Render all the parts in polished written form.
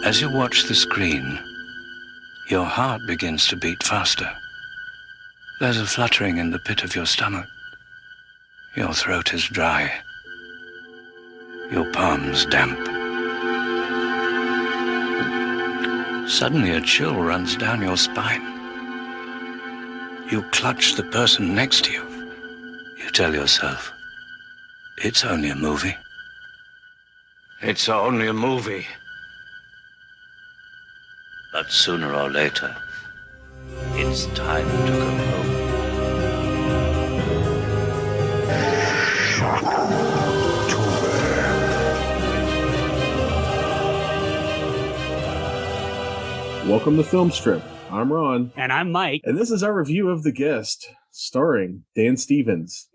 As you watch the screen, your heart begins to beat faster. There's a fluttering in the pit of your stomach. Your throat is dry. Your palms damp. Suddenly a chill runs down your spine. You clutch the person next to you. You tell yourself, it's only a movie. It's only a movie. But sooner or later, it's time to go home. Welcome to Film Strip. I'm Ron. And I'm Mike. And this is our review of The Guest, starring Dan Stevens'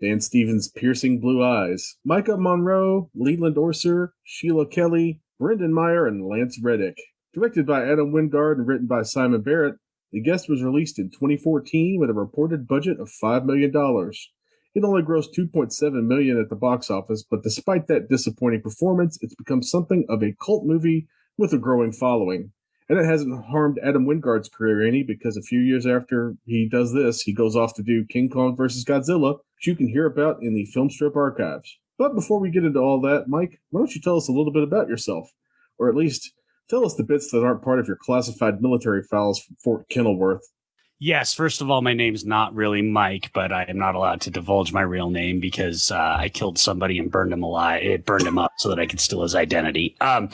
piercing blue eyes, Micah Monroe, Leland Orser, Sheila Kelly, Brendan Meyer, and Lance Reddick. Directed by Adam Wingard and written by Simon Barrett, The Guest was released in 2014 with a reported budget of $5 million. It only grossed $2.7 million at the box office, but despite that disappointing performance, it's become something of a cult movie with a growing following. And it hasn't harmed Adam Wingard's career any, because a few years after he does this, he goes off to do King Kong vs. Godzilla, which you can hear about in the Film Strip archives. But before we get into all that, Mike, why don't you tell us a little bit about yourself? Or at least tell us the bits that aren't part of your classified military files from Fort Kenilworth. Yes, first of all, my name's not really Mike, but I am not allowed to divulge my real name because I killed somebody and burned him alive. It burned him up so that I could steal his identity. Film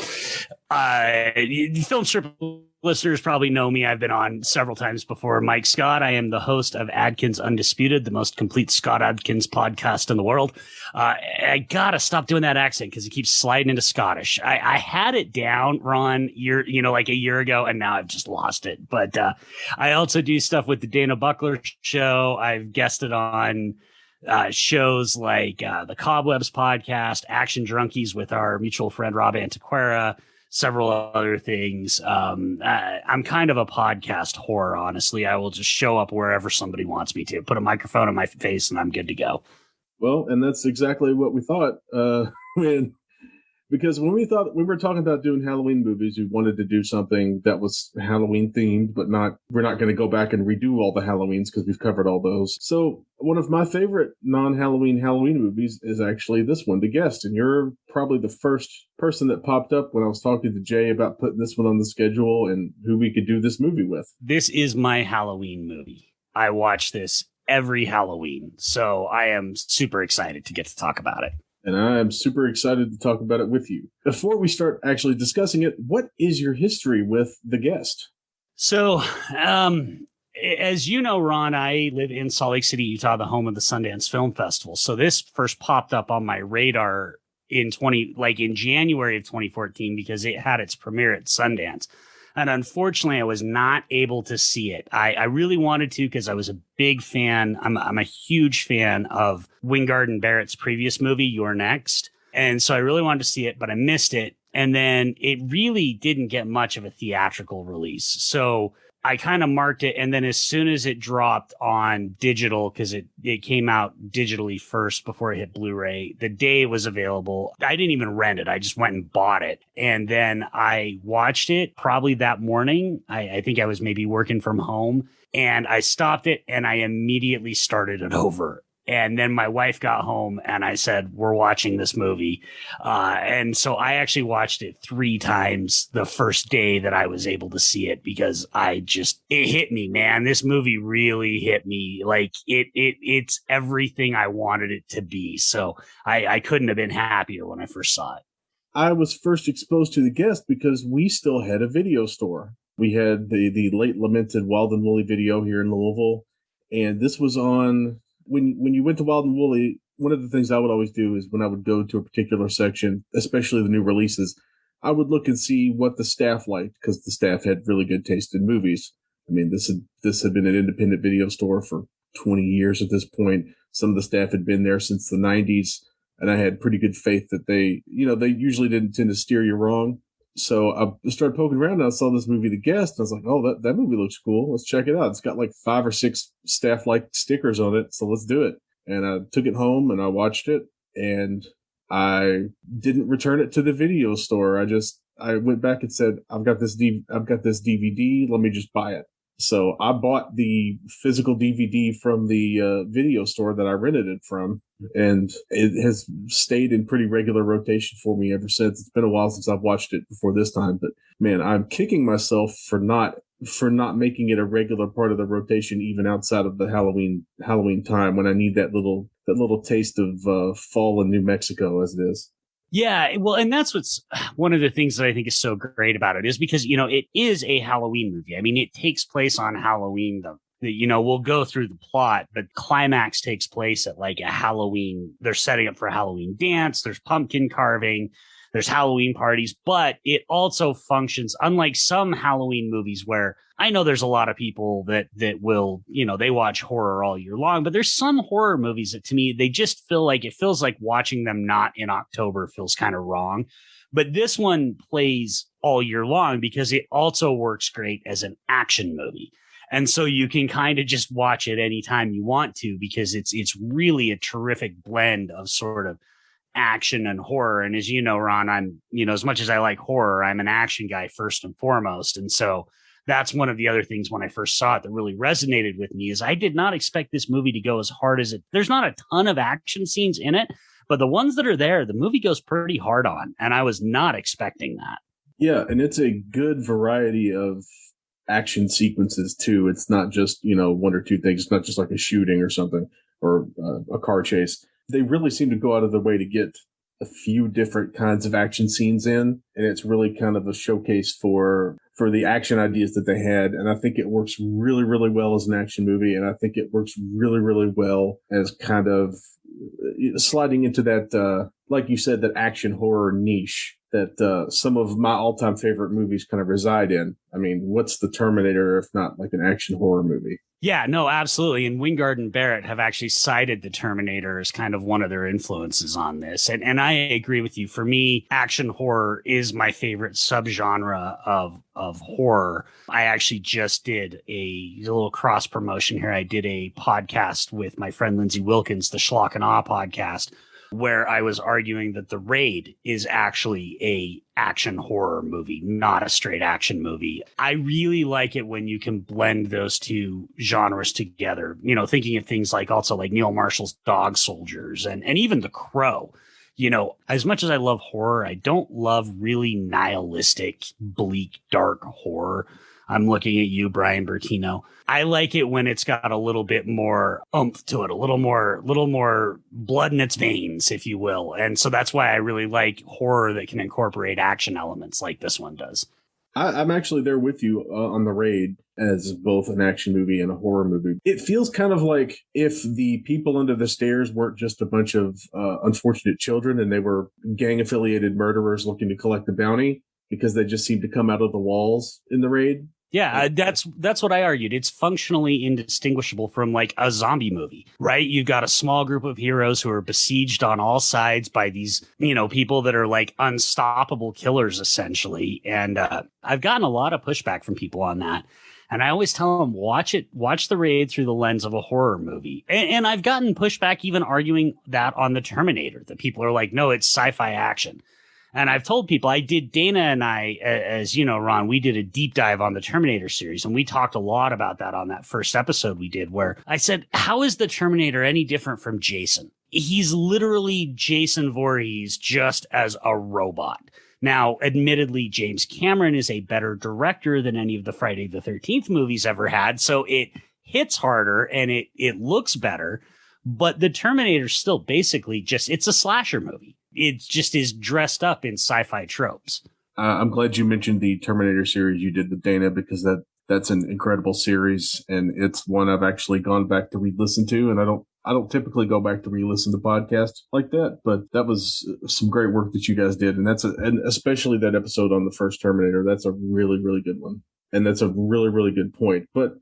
Strip listeners probably know me. I've been on several times before. Mike Scott. I am the host of Adkins Undisputed, the most complete Scott Adkins podcast in the world. I gotta stop doing that accent because it keeps sliding into Scottish. I had it down, Ron, like a year ago, and now I've just lost it. But I also do stuff with the Dana Buckler Show. I've guested on shows like the Cobwebs podcast, Action Drunkies with our mutual friend Rob Antiquera, several other things. I'm kind of a podcast whore, honestly. I will just show up wherever somebody wants me to, put a microphone in my face, and I'm good to go. Well, and that's exactly what we thought. Because when we were talking about doing Halloween movies, we wanted to do something that was Halloween themed, but we're not going to go back and redo all the Halloweens because we've covered all those. So one of my favorite non-Halloween movies is actually this one, The Guest. And you're probably the first person that popped up when I was talking to Jay about putting this one on the schedule and who we could do this movie with. This is my Halloween movie. I watch this every Halloween, so I am super excited to get to talk about it. And I am super excited to talk about it with you. Before we start actually discussing it, what is your history with The Guest? So, as you know, Ron, I live in Salt Lake City, Utah, the home of the Sundance Film Festival. So this first popped up on my radar in January of 2014 because it had its premiere at Sundance. And unfortunately, I was not able to see it. I really wanted to because I was a big fan. I'm a huge fan of Wingard and Barrett's previous movie, You're Next. And so I really wanted to see it, but I missed it. And then it really didn't get much of a theatrical release. So I kind of marked it. And then as soon as it dropped on digital, because it came out digitally first before it hit Blu-ray, the day it was available, I didn't even rent it. I just went and bought it. And then I watched it probably that morning. I think I was maybe working from home, and I stopped it and I immediately started it over. And then my wife got home and I said, we're watching this movie. And so I actually watched it 3 times the first day that I was able to see it because it hit me, man. This movie really hit me. Like it's everything I wanted it to be. So I couldn't have been happier when I first saw it. I was first exposed to The Guest because we still had a video store. We had the late lamented Wild and Woolly Video here in Louisville. And this was on... When you went to Wild and Woolly, one of the things I would always do is when I would go to a particular section, especially the new releases, I would look and see what the staff liked because the staff had really good taste in movies. I mean, this had been an independent video store for 20 years at this point. Some of the staff had been there since the 90s, and I had pretty good faith that they usually didn't tend to steer you wrong. So I started poking around and I saw this movie, The Guest. And I was like, oh, that movie looks cool. Let's check it out. It's got like 5 or 6 staff-like stickers on it. So let's do it. And I took it home and I watched it. And I didn't return it to the video store. I just I went back and said, I've got this DVD. Let me just buy it. So I bought the physical DVD from the video store that I rented it from, and it has stayed in pretty regular rotation for me ever since. It's been a while since I've watched it before this time, but man, I'm kicking myself for not making it a regular part of the rotation, even outside of the Halloween time, when I need that little taste of fall in New Mexico as it is. Yeah, well, and that's what's one of the things that I think is so great about it, is because, it is a Halloween movie. I mean, it takes place on Halloween. We'll go through the plot, but climax takes place at like a Halloween. They're setting up for a Halloween dance. There's pumpkin carving. There's Halloween parties, but it also functions unlike some Halloween movies where I know there's a lot of people that will, they watch horror all year long, but there's some horror movies that to me, they just feels like watching them not in October feels kind of wrong. But this one plays all year long because it also works great as an action movie. And so you can kind of just watch it anytime you want to, because it's really a terrific blend of sort of action and horror. And as you know, Ron, I'm, as much as I like horror, I'm an action guy first and foremost. And so that's one of the other things when I first saw it that really resonated with me is I did not expect this movie to go as hard as it. There's not a ton of action scenes in it, but the ones that are there, the movie goes pretty hard on. And I was not expecting that. Yeah. And it's a good variety of action sequences too. It's not just, one or two things. It's not just like a shooting or something or a car chase. They really seem to go out of their way to get a few different kinds of action scenes in, and it's really kind of a showcase for the action ideas that they had. And I think it works really, really well as an action movie, and I think it works really, really well as kind of sliding into that, like you said, that action horror niche that some of my all-time favorite movies kind of reside in. I mean, what's the Terminator if not like an action horror movie? Yeah, no, absolutely. And Wingard and Barrett have actually cited the Terminator as kind of one of their influences on this. And I agree with you. For me, action horror is my favorite subgenre of horror. I actually just did a little cross promotion here. I did a podcast with my friend Lindsay Wilkins, the Schlock and Awe podcast, where I was arguing that The Raid is actually a action horror movie, not a straight action movie. I really like it when you can blend those two genres together, thinking of things like also like Neil Marshall's Dog Soldiers and even The Crow. As much as I love horror, I don't love really nihilistic, bleak, dark horror. I'm looking at you, Brian Bertino. I like it when it's got a little bit more oomph to it, a little more blood in its veins, if you will. And so that's why I really like horror that can incorporate action elements like this one does. I'm actually there with you on The Raid as both an action movie and a horror movie. It feels kind of like if the people under the stairs weren't just a bunch of unfortunate children and they were gang-affiliated murderers looking to collect the bounty because they just seem to come out of the walls in The Raid. Yeah, that's what I argued. It's functionally indistinguishable from like a zombie movie, right? You've got a small group of heroes who are besieged on all sides by these, people that are like unstoppable killers, essentially. And I've gotten a lot of pushback from people on that. And I always tell them, watch The Raid through the lens of a horror movie. And I've gotten pushback even arguing that on the Terminator, that people are like, no, it's sci-fi action. And I've told people, Dana and I, as you know, Ron, we did a deep dive on the Terminator series, and we talked a lot about that on that first episode we did, where I said, how is the Terminator any different from Jason? He's literally Jason Voorhees just as a robot. Now, admittedly, James Cameron is a better director than any of the Friday the 13th movies ever had, so it hits harder and it looks better, but the Terminator still basically it's a slasher movie. It just is dressed up in sci-fi tropes. I'm glad you mentioned the Terminator series you did with Dana, because that's an incredible series, and it's one I've actually gone back to re-listen to. And I don't typically go back to re-listen to podcasts like that, but that was some great work that you guys did, and and especially that episode on the first Terminator. That's a really, really good one, and that's a really, really good point. But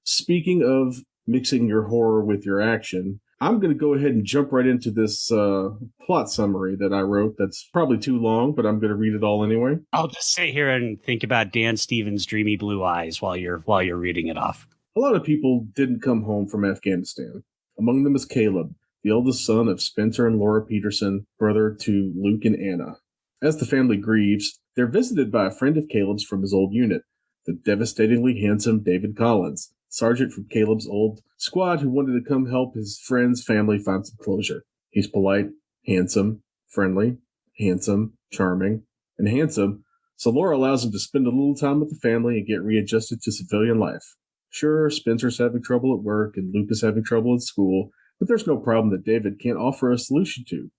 speaking of mixing your horror with your action, I'm going to go ahead and jump right into this plot summary that I wrote. That's probably too long, but I'm going to read it all anyway. I'll just sit here and think about Dan Stevens' dreamy blue eyes while you're reading it off. A lot of people didn't come home from Afghanistan. Among them is Caleb, the oldest son of Spencer and Laura Peterson, brother to Luke and Anna. As the family grieves, they're visited by a friend of Caleb's from his old unit, the devastatingly handsome David Collins, sergeant from Caleb's old squad who wanted to come help his friend's family find some closure. He's polite, handsome, friendly, handsome, charming, and handsome, so Laura allows him to spend a little time with the family and get readjusted to civilian life. Sure, Spencer's having trouble at work and Luke is having trouble at school, but there's no problem that David can't offer a solution to.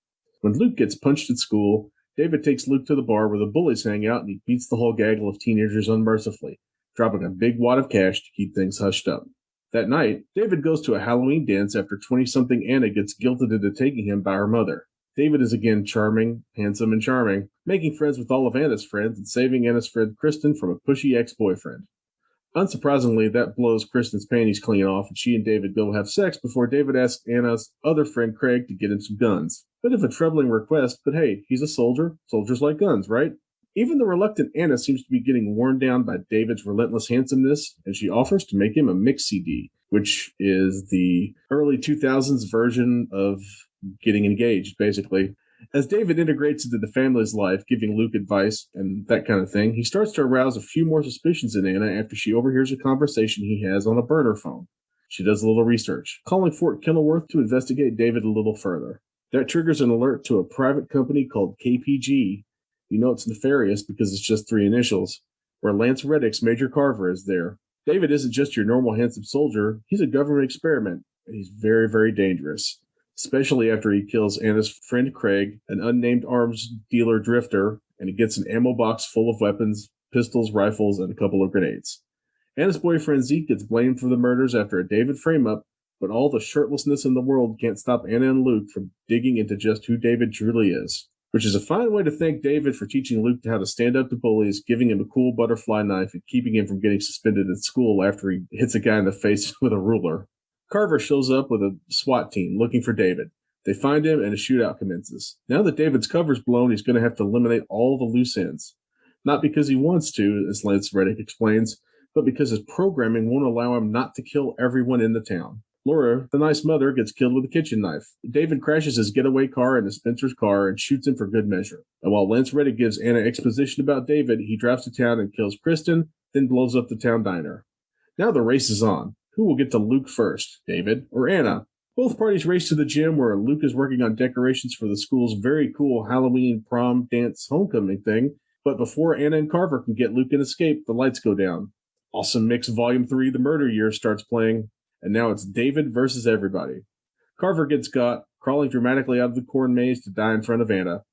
When Luke gets punched at school, David takes Luke to the bar where the bullies hang out and he beats the whole gaggle of teenagers unmercifully, dropping a big wad of cash to keep things hushed up. That night, David goes to a Halloween dance after 20-something Anna gets guilted into taking him by her mother. David is again charming, handsome, and charming, making friends with all of Anna's friends and saving Anna's friend Kristen from a pushy ex-boyfriend. Unsurprisingly, that blows Kristen's panties clean off, and she and David go have sex before David asks Anna's other friend Craig to get him some guns. Bit of a troubling request, but hey, he's a soldier. Soldiers like guns, right? Even the reluctant Anna seems to be getting worn down by David's relentless handsomeness, and she offers to make him a mix CD, which is the early 2000s version of getting engaged, basically. As David integrates into the family's life, giving Luke advice and that kind of thing, he starts to arouse a few more suspicions in Anna after she overhears a conversation he has on a burner phone. She does a little research, calling Fort Kenilworth to investigate David a little further. That triggers an alert to a private company called KPG. You know it's nefarious because it's just 3 initials, where Lance Reddick's Major Carver is there. David isn't just your normal handsome soldier, he's a government experiment, and he's very, very dangerous. Especially after he kills Anna's friend Craig, an unnamed arms dealer drifter, and he gets an ammo box full of weapons, pistols, rifles, and a couple of grenades. Anna's boyfriend Zeke gets blamed for the murders after a David frame-up, but all the shirtlessness in the world can't stop Anna and Luke from digging into just who David truly is. Which is a fine way to thank David for teaching Luke how to stand up to bullies, giving him a cool butterfly knife, and keeping him from getting suspended at school after he hits a guy in the face with a ruler. Carver shows up with a SWAT team looking for David. They find him and a shootout commences. Now that David's cover's blown, he's going to have to eliminate all the loose ends. Not because he wants to, as Lance Reddick explains, but because his programming won't allow him not to kill everyone in the town. Laura, the nice mother, gets killed with a kitchen knife. David crashes his getaway car into Spencer's car and shoots him for good measure. And while Lance Reddick gives Anna exposition about David, he drives to town and kills Kristen, then blows up the town diner. Now the race is on. Who will get to Luke first, David or Anna? Both parties race to the gym where Luke is working on decorations for the school's very cool Halloween prom dance homecoming thing. But before Anna and Carver can get Luke and escape, the lights go down. Awesome Mix Volume 3, The Murder Year, starts playing, and now it's David versus everybody. Carver gets got, crawling dramatically out of the corn maze to die in front of Anna.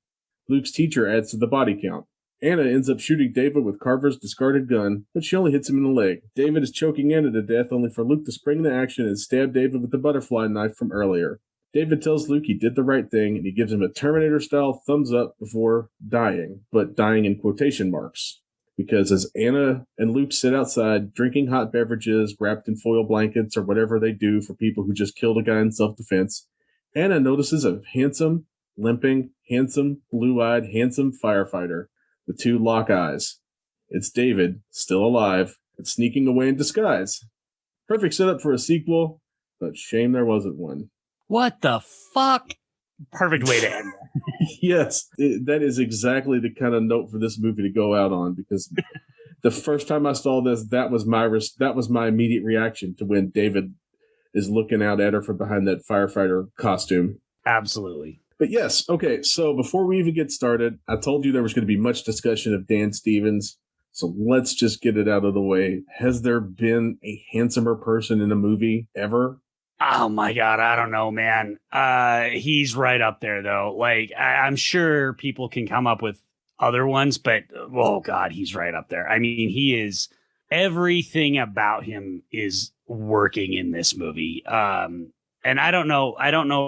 Luke's teacher adds to the body count. Anna ends up shooting David with Carver's discarded gun, but she only hits him in the leg. David is choking Anna to death, only for Luke to spring into action and stab David with the butterfly knife from earlier. David tells Luke he did the right thing, and he gives him a Terminator-style thumbs up before dying, but dying in quotation marks. Because as Anna and Luke sit outside, drinking hot beverages, wrapped in foil blankets, or whatever they do for people who just killed a guy in self-defense, Anna notices a handsome, limping, handsome, blue-eyed, handsome firefighter. The 2 lock eyes. It's David, still alive, and sneaking away in disguise. Perfect setup for a sequel, but shame there wasn't one. What the fuck? Perfect way to end that. Yes, that is exactly the kind of note for this movie to go out on, because the first time I saw this, that was my immediate reaction to when David is looking out at her from behind that firefighter costume. Absolutely. But yes, okay, so before we even get started, I told you there was going to be much discussion of Dan Stevens, so let's just get it out of the way. Has there been a handsomer person in a movie ever? Oh my God, I don't know, man. He's right up there, though. Like, I'm sure people can come up with other ones, but oh God, he's right up there. I mean, he is, everything about him is working in this movie. And I don't know,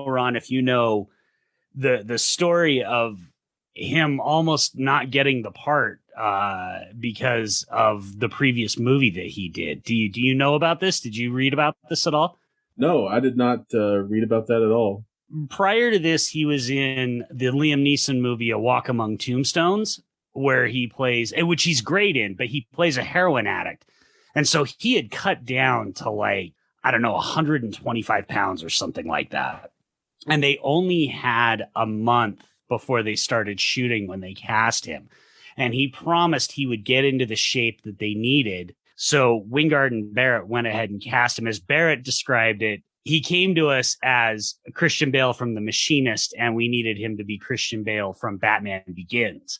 Ron, if you know the story of him almost not getting the part because of the previous movie that he did. Do you know about this? Did you read about this at all? No, I did not read about that at all. Prior to this, he was in the Liam Neeson movie A Walk Among Tombstones, where he plays, which he's great in, but he plays a heroin addict. And so he had cut down to 125 pounds or something like that. And they only had a month before they started shooting when they cast him. And he promised he would get into the shape that they needed. So Wingard and Barrett went ahead and cast him. As Barrett described it, he came to us as Christian Bale from The Machinist, and we needed him to be Christian Bale from Batman Begins.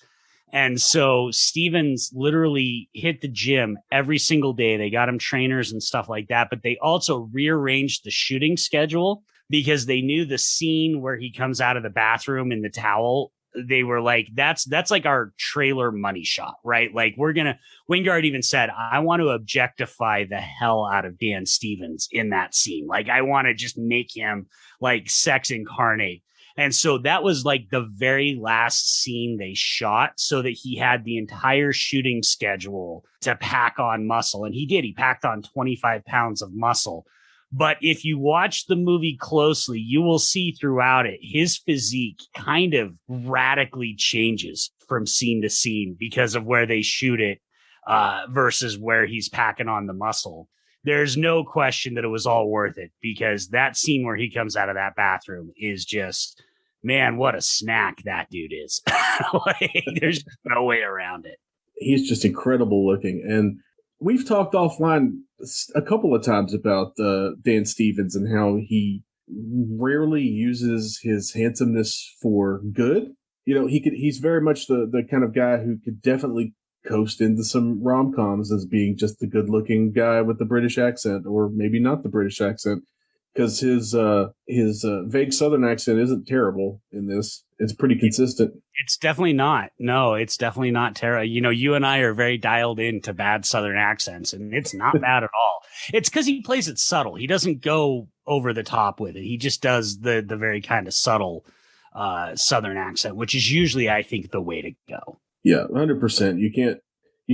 And so Stevens literally hit the gym every single day. They got him trainers and stuff like that, but they also rearranged the shooting schedule because they knew the scene where he comes out of the bathroom in the towel. They were like, that's like our trailer money shot, right? Like Wingard even said, I want to objectify the hell out of Dan Stevens in that scene. Like, I want to just make him like sex incarnate. And so that was like the very last scene they shot so that he had the entire shooting schedule to pack on muscle. And he did. He packed on 25 pounds of muscle. But if you watch the movie closely, you will see throughout it, his physique kind of radically changes from scene to scene because of where they shoot it versus where he's packing on the muscle. There's no question that it was all worth it because that scene where he comes out of that bathroom is just, man, what a snack that dude is. Like, there's no way around it. He's just incredible looking. And we've talked offline a couple of times about Dan Stevens and how he rarely uses his handsomeness for good. You know, he's very much the kind of guy who could definitely coast into some rom-coms as being just the good-looking guy with the British accent, or maybe not the British accent, because his vague Southern accent isn't terrible in this. It's pretty consistent. It's definitely not. No, it's definitely not terrible. You know, you and I are very dialed into bad Southern accents, and it's not bad at all. It's because he plays it subtle. He doesn't go over the top with it. He just does the very kind of subtle Southern accent, which is usually, I think, the way to go. Yeah, 100%. You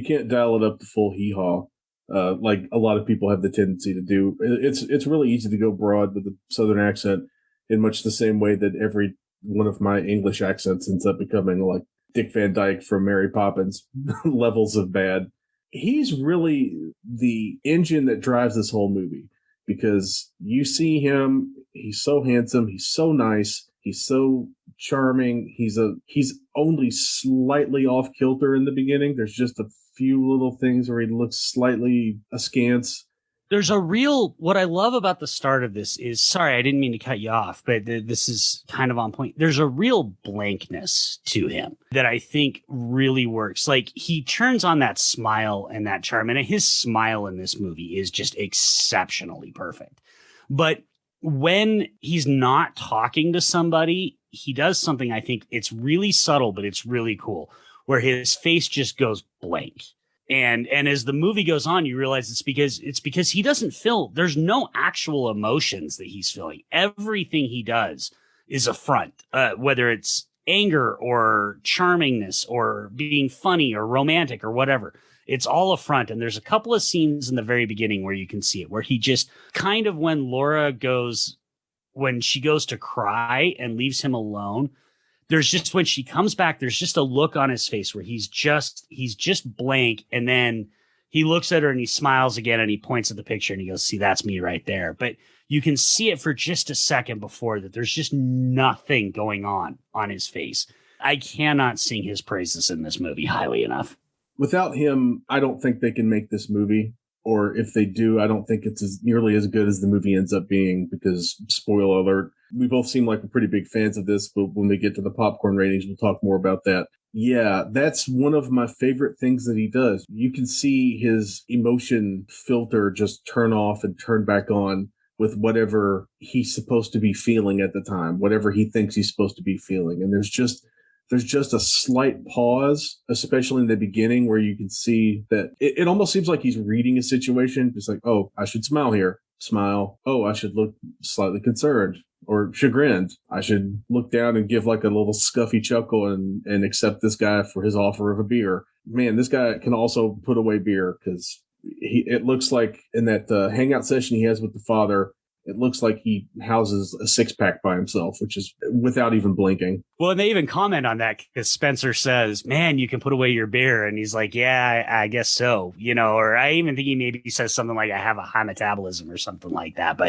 can't dial it up to full hee-haw like a lot of people have the tendency to do. It's really easy to go broad with the Southern accent in much the same way that every one of my English accents ends up becoming like Dick Van Dyke from Mary Poppins levels of bad. He's really the engine that drives this whole movie because you see him, he's so handsome, he's so nice, he's so charming. He's only slightly off kilter in the beginning. There's just a few little things where he looks slightly askance. There's what I love about the start of this is, sorry, I didn't mean to cut you off, but this is kind of on point. There's a real blankness to him that I think really works. Like, he turns on that smile and that charm, and his smile in this movie is just exceptionally perfect. But when he's not talking to somebody, he does something, I think it's really subtle, but it's really cool, where his face just goes blank. And as the movie goes on, you realize it's because he doesn't feel, there's no actual emotions that he's feeling. Everything he does is a front, whether it's anger or charmingness or being funny or romantic or whatever. It's all a front. And there's a couple of scenes in the very beginning where you can see it, where he just kind of, when she goes to cry and leaves him alone, there's just, when she comes back, there's just a look on his face where he's just blank. And then he looks at her and he smiles again and he points at the picture and he goes, see, that's me right there. But you can see it for just a second before that. There's just nothing going on his face. I cannot sing his praises in this movie highly enough. Without him, I don't think they can make this movie. Or if they do, I don't think it's nearly as good as the movie ends up being because, spoiler alert, we both seem like we're pretty big fans of this, but when we get to the popcorn ratings, we'll talk more about that. Yeah, that's one of my favorite things that he does. You can see his emotion filter just turn off and turn back on with whatever he's supposed to be feeling at the time, whatever he thinks he's supposed to be feeling. And there's just a slight pause, especially in the beginning, where you can see that it almost seems like he's reading a situation. It's like, oh, I should smile here. Smile. Oh, I should look slightly concerned or chagrined. I should look down and give like a little scuffy chuckle and accept this guy for his offer of a beer. Man, this guy can also put away beer because it looks like in that hangout session he has with the father, it looks like he houses a six-pack by himself, which is without even blinking. Well, and they even comment on that because Spencer says, man, you can put away your beer. And he's like, yeah, I guess so. Or I even think he maybe says something like, I have a high metabolism or something like that.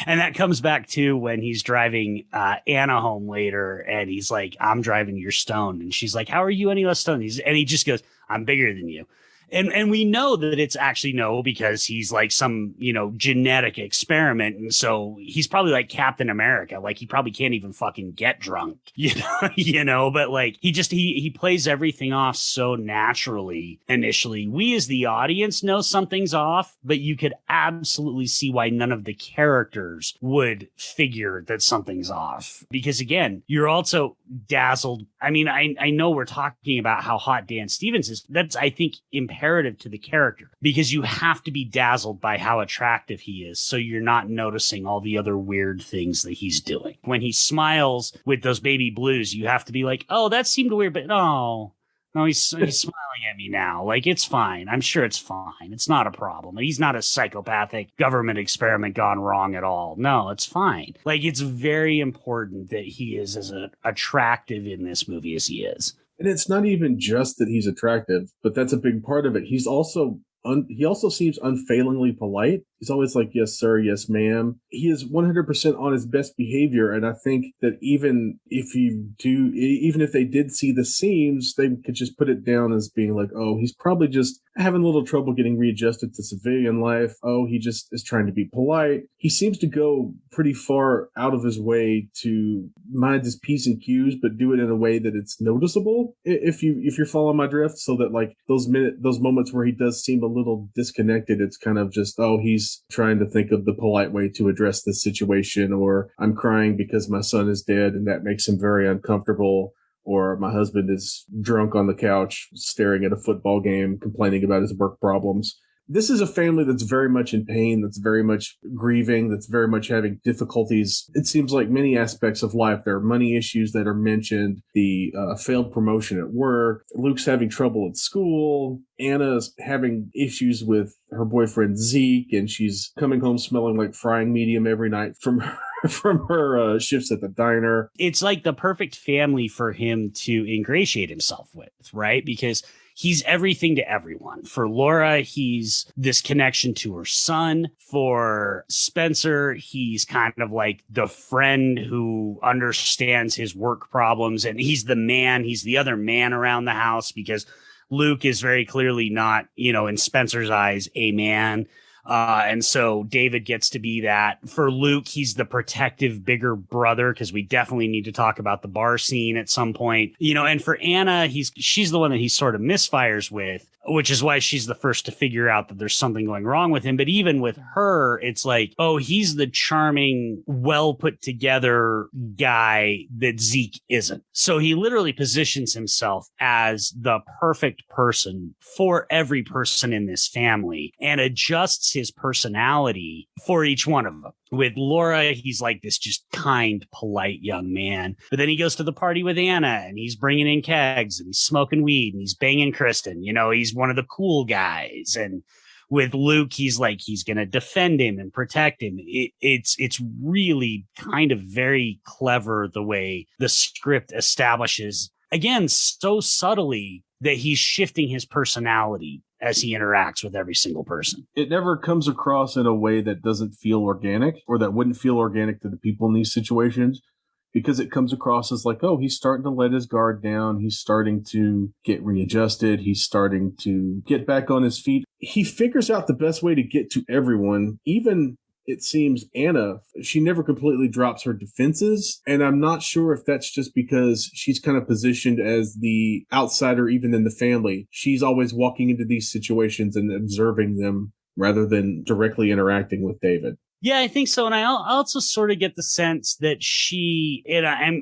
And that comes back to when he's driving Anna home later and he's like, I'm driving, you're stoned. And she's like, how are you any less stoned? And he just goes, I'm bigger than you. And we know that it's actually no, because he's like some, genetic experiment. And so he's probably like Captain America. Like he probably can't even fucking get drunk, but like he plays everything off so naturally initially. We as the audience know something's off, but you could absolutely see why none of the characters would figure that something's off. Because again, you're also dazzled. I mean, I know we're talking about how hot Dan Stevens is. That's, I think, imperative to the character, because you have to be dazzled by how attractive he is, so you're not noticing all the other weird things that he's doing. When he smiles with those baby blues, you have to be like, oh, that seemed weird, but no, he's smiling at me now. Like, it's fine. I'm sure it's fine. It's not a problem. He's not a psychopathic government experiment gone wrong at all. No, it's fine. Like, it's very important that he is as attractive in this movie as he is. And it's not even just that he's attractive, but that's a big part of it. He's also he also seems unfailingly polite. He's always like, yes, sir, yes, ma'am. He is 100% on his best behavior. And I think that even if they did see the seams, they could just put it down as being like, oh, he's probably just having a little trouble getting readjusted to civilian life. Oh, he just is trying to be polite. He seems to go pretty far out of his way to mind his P's and Q's, but do it in a way that it's noticeable, if you're following my drift. So that like those moments where he does seem a little disconnected, it's kind of just, oh, he's trying to think of the polite way to address this situation, or I'm crying because my son is dead and that makes him very uncomfortable, or my husband is drunk on the couch staring at a football game complaining about his work problems. This is a family that's very much in pain, that's very much grieving, that's very much having difficulties. It seems like many aspects of life. There are money issues that are mentioned, the failed promotion at work, Luke's having trouble at school, Anna's having issues with her boyfriend Zeke, and she's coming home smelling like frying medium every night from her shifts at the diner. It's like the perfect family for him to ingratiate himself with, right? Because he's everything to everyone. For Laura, he's this connection to her son. For Spencer, he's kind of like the friend who understands his work problems. And he's the man. He's the other man around the house, because Luke is very clearly not, in Spencer's eyes, a man. And so David gets to be that. For Luke, he's the protective bigger brother, because we definitely need to talk about the bar scene at some point. And for Anna, she's the one that he sort of misfires with, which is why she's the first to figure out that there's something going wrong with him. But even with her, it's like, oh, he's the charming, well put together guy that Zeke isn't. So he literally positions himself as the perfect person for every person in this family and adjusts his personality for each one of them. With Laura, he's like this just kind, polite young man. But then he goes to the party with Anna and he's bringing in kegs and he's smoking weed and he's banging Kristen. He's one of the cool guys. And with Luke, he's like, he's going to defend him and protect him. It's really kind of very clever the way the script establishes, again, so subtly, that he's shifting his personality as he interacts with every single person. It never comes across in a way that doesn't feel organic, or that wouldn't feel organic to the people in these situations, because it comes across as like, oh, he's starting to let his guard down. He's starting to get readjusted. He's starting to get back on his feet. He figures out the best way to get to everyone. Even, it seems, Anna, she never completely drops her defenses. And I'm not sure if that's just because she's kind of positioned as the outsider, even in the family. She's always walking into these situations and observing them rather than directly interacting with David. Yeah, I think so. And I also sort of get the sense that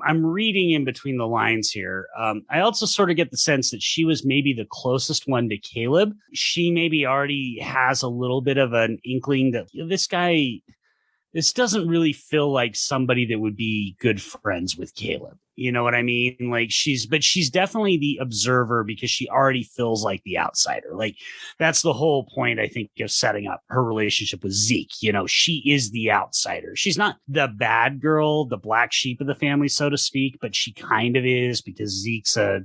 I'm reading in between the lines here. I also sort of get the sense that she was maybe the closest one to Caleb. She maybe already has a little bit of an inkling that this doesn't really feel like somebody that would be good friends with Caleb. You know what I mean? Like she's definitely the observer because she already feels like the outsider. Like that's the whole point, I think, of setting up her relationship with Zeke. You know, she is the outsider. She's not the bad girl, the black sheep of the family, so to speak, but she kind of is because Zeke's a,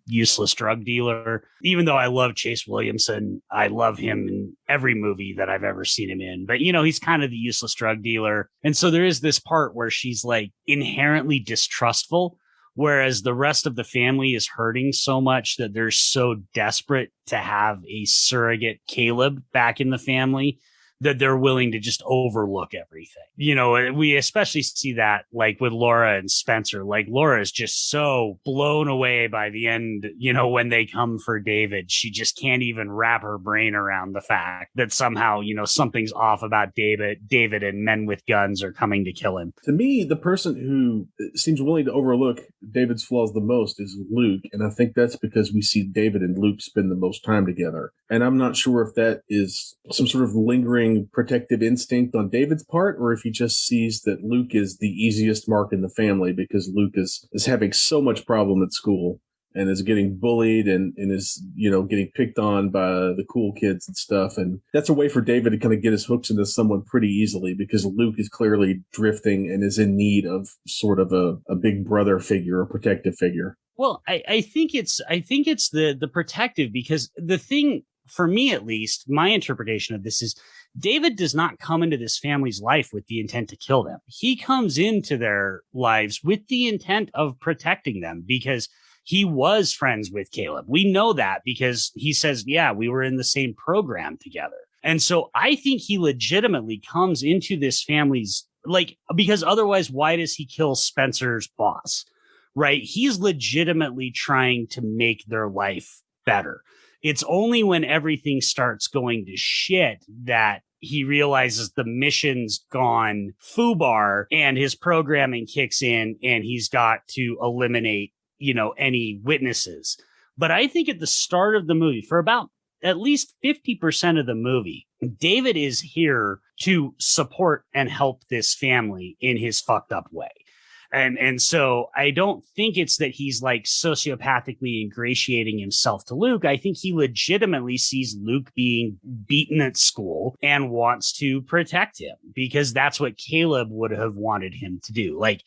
useless drug dealer. Even though I love Chase Williamson, I love him in every movie that I've ever seen him in. But, he's kind of the useless drug dealer. And so there is this part where she's like inherently distrustful, whereas the rest of the family is hurting so much that they're so desperate to have a surrogate Caleb back in the family that they're willing to just overlook everything. We especially see that like with Laura and Spencer. Like Laura is just so blown away by the end, when they come for David. She just can't even wrap her brain around the fact that somehow, something's off about David and men with guns are coming to kill him. To me, the person who seems willing to overlook David's flaws the most is Luke. And I think that's because we see David and Luke spend the most time together. And I'm not sure if that is some sort of lingering protective instinct on David's part, or if he just sees that Luke is the easiest mark in the family because Luke is having so much problem at school and is getting bullied and is, getting picked on by the cool kids and stuff. And that's a way for David to kind of get his hooks into someone pretty easily because Luke is clearly drifting and is in need of sort of a big brother figure, a protective figure. Well, I think it's the protective, because the thing, for me at least, my interpretation of this is David does not come into this family's life with the intent to kill them. He comes into their lives with the intent of protecting them because he was friends with Caleb. We know that because he says, yeah, we were in the same program together. And so I think he legitimately comes into this family's, because otherwise, why does he kill Spencer's boss? Right? He's legitimately trying to make their life better. It's only when everything starts going to shit that he realizes the mission's gone foobar and his programming kicks in and he's got to eliminate, any witnesses. But I think at the start of the movie, for about at least 50% of the movie, David is here to support and help this family in his fucked up way. And so I don't think it's that he's like sociopathically ingratiating himself to Luke. I think he legitimately sees Luke being beaten at school and wants to protect him because that's what Caleb would have wanted him to do. Like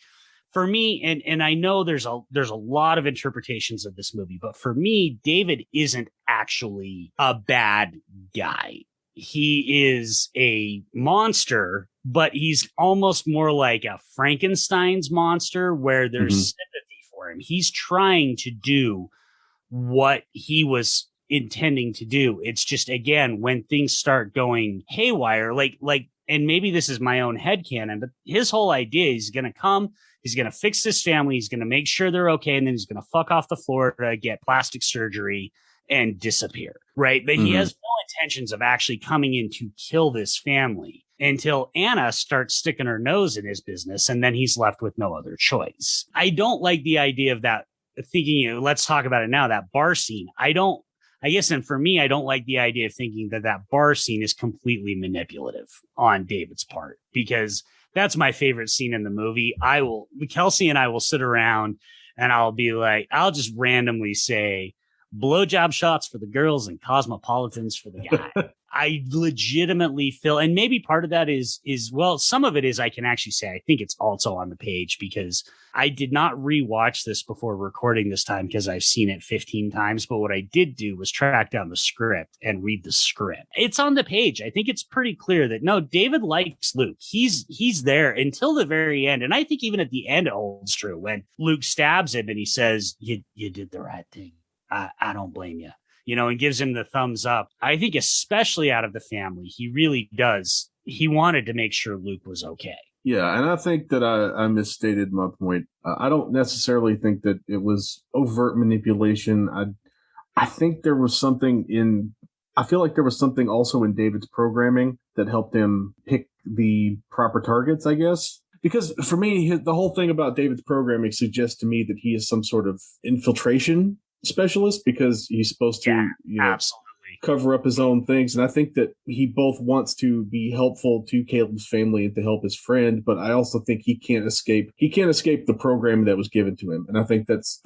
for me, and I know there's a lot of interpretations of this movie, but for me, David isn't actually a bad guy. He is a monster, but he's almost more like a Frankenstein's monster where there's sympathy for him. He's trying to do what he was intending to do. It's just, again, when things start going haywire, and maybe this is my own headcanon, but his whole idea is going to come, he's going to fix his family, he's going to make sure they're okay, and then he's going to fuck off to Florida, get plastic surgery, and disappear, right? But he has no intentions of actually coming in to kill this family until Anna starts sticking her nose in his business, and then he's left with no other choice. I don't like the idea of that, thinking, let's talk about it now, that bar scene. And for me, I don't like the idea of thinking that bar scene is completely manipulative on David's part, because that's my favorite scene in the movie. Kelsey and I will sit around and I'll be like, I'll just randomly say, blowjob shots for the girls and cosmopolitans for the guy. I legitimately feel, and maybe part of that is some of it is, I can actually say, I think it's also on the page because I did not rewatch this before recording this time because I've seen it 15 times. But what I did do was track down the script and read the script. It's on the page. I think it's pretty clear that no, David likes Luke. He's there until the very end. And I think even at the end, it holds true when Luke stabs him and he says, you did the right thing. I don't blame you, and gives him the thumbs up. I think especially out of the family, he really does. He wanted to make sure Luke was okay. Yeah, and I think that I misstated my point. I don't necessarily think that it was overt manipulation. I think there was something I feel like there was something also in David's programming that helped him pick the proper targets, I guess. Because for me, the whole thing about David's programming suggests to me that he is some sort of infiltration specialist because he's supposed to absolutely cover up his own things. And I think that he both wants to be helpful to Caleb's family and to help his friend, but I also think he can't escape the program that was given to him. And I think that's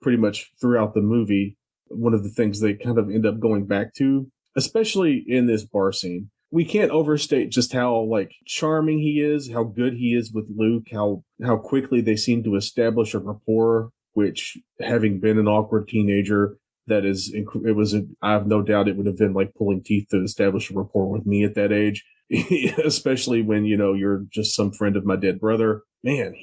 pretty much throughout the movie one of the things they kind of end up going back to, especially in this bar scene. We can't overstate just how like charming he is, how good he is with Luke, how quickly they seem to establish a rapport, which, having been an awkward teenager, I have no doubt it would have been like pulling teeth to establish a rapport with me at that age, especially when, you're just some friend of my dead brother. Man,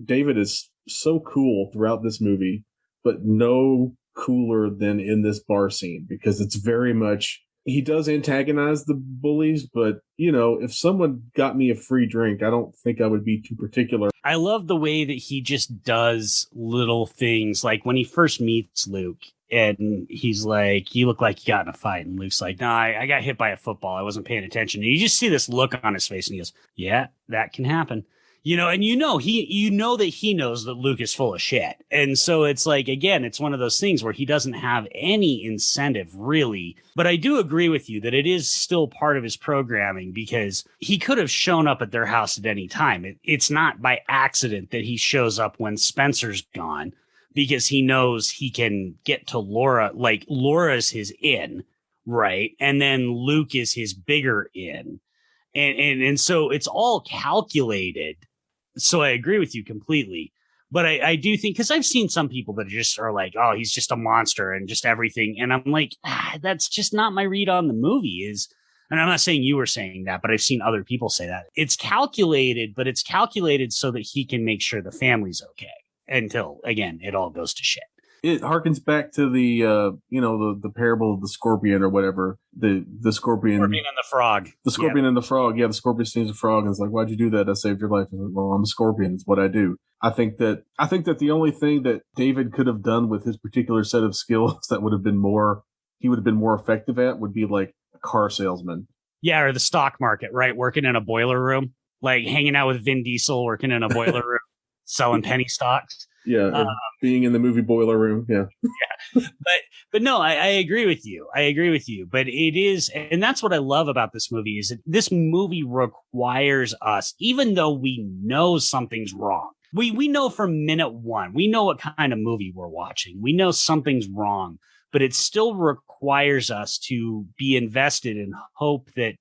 David is so cool throughout this movie, but no cooler than in this bar scene, because it's very much, he does antagonize the bullies, but if someone got me a free drink, I don't think I would be too particular. I love the way that he just does little things, like when he first meets Luke and he's like, "You look like you got in a fight," and Luke's like, "No, I got hit by a football. I wasn't paying attention." And you just see this look on his face and he goes, "Yeah, that can happen." And that he knows that Luke is full of shit. And so it's like, again, it's one of those things where he doesn't have any incentive really. But I do agree with you that it is still part of his programming, because he could have shown up at their house at any time. It's not by accident that he shows up when Spencer's gone, because he knows he can get to Laura. Like, Laura's his in, right? And then Luke is his bigger in. And so it's all calculated. So I agree with you completely. But I do think, because I've seen some people that just are like, "Oh, he's just a monster and just everything." And I'm like, that's just not my read on the movie. And I'm not saying you were saying that, but I've seen other people say that. It's calculated, but it's calculated so that he can make sure the family's okay until, again, it all goes to shit. It harkens back to the parable of the scorpion or whatever. The scorpion and the frog. The scorpion and the frog. Yeah, the scorpion stings a frog and it's like, "Why'd you do that?" "I saved your life." And like, "Well, I'm a scorpion. It's what I do." I think that the only thing that David could have done with his particular set of skills that he would have been more effective at would be like a car salesman. Yeah, or the stock market, right? Working in a boiler room, like hanging out with Vin Diesel, working in a boiler room, selling penny stocks. Yeah, being in the movie Boiler Room. Yeah. Yeah. But no, I agree with you. But it is, and that's what I love about this movie, is that this movie requires us, even though we know something's wrong. We know from minute one, we know what kind of movie we're watching. We know something's wrong, but it still requires us to be invested and hope that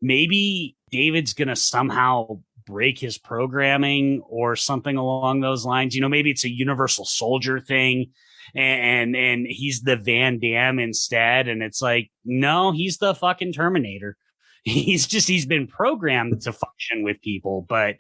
maybe David's going to somehow break his programming or something along those lines. Maybe it's a Universal Soldier thing and he's the Van Damme instead. And it's like, no, he's the fucking Terminator. He's been programmed to function with people. But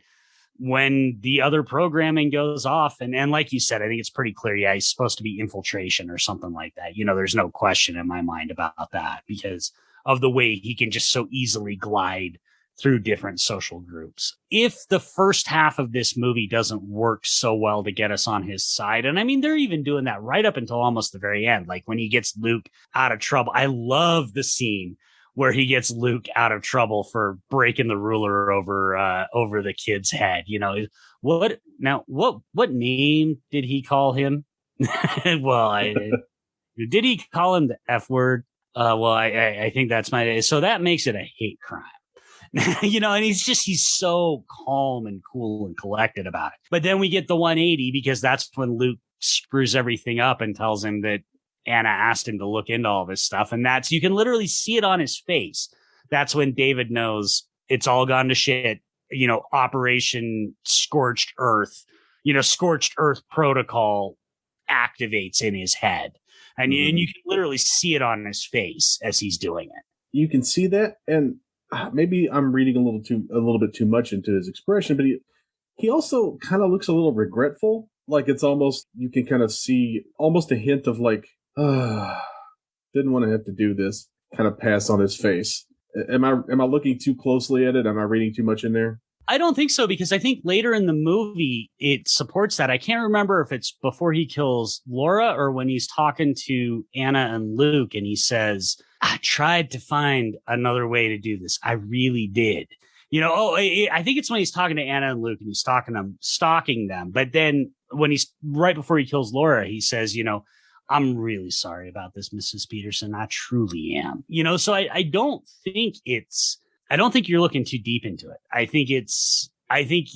when the other programming goes off, and like you said, I think it's pretty clear. Yeah, he's supposed to be infiltration or something like that. There's no question in my mind about that, because of the way he can just so easily glide through different social groups. If the first half of this movie doesn't work so well to get us on his side, and I mean, they're even doing that right up until almost the very end, like when he gets Luke out of trouble. I love the scene where he gets Luke out of trouble for breaking the ruler over the kid's head. What name did he call him? Well, did he call him the F word? I think that's so that makes it a hate crime. And he's so calm and cool and collected about it. But then we get the 180, because that's when Luke screws everything up and tells him that Anna asked him to look into all this stuff. And you can literally see it on his face. That's when David knows it's all gone to shit. Operation Scorched Earth, Scorched Earth protocol activates in his head. And you can literally see it on his face as he's doing it. You can see that. And maybe I'm reading a little bit too much into his expression, but he also kind of looks a little regretful. Like, it's almost, you can kind of see almost a hint of like, didn't want to have to do this, kind of pass on his face. Am I looking too closely at it? Am I reading too much in there? I don't think so, because I think later in the movie it supports that. I can't remember if it's before he kills Laura or when he's talking to Anna and Luke and he says, "I tried to find another way to do this. I really did." I think it's when he's talking to Anna and Luke and he's stalking them. But then when he's right before he kills Laura, he says, I'm really sorry about this, Mrs. Peterson. I truly am. So I don't think you're looking too deep into it. I think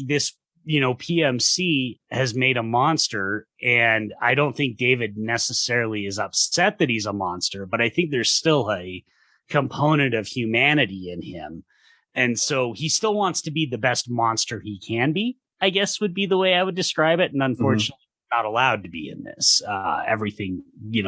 this, PMC has made a monster, and I don't think David necessarily is upset that he's a monster, but I think there's still a component of humanity in him. And so he still wants to be the best monster he can be, I guess would be the way I would describe it. And unfortunately, not allowed to be in this. Everything,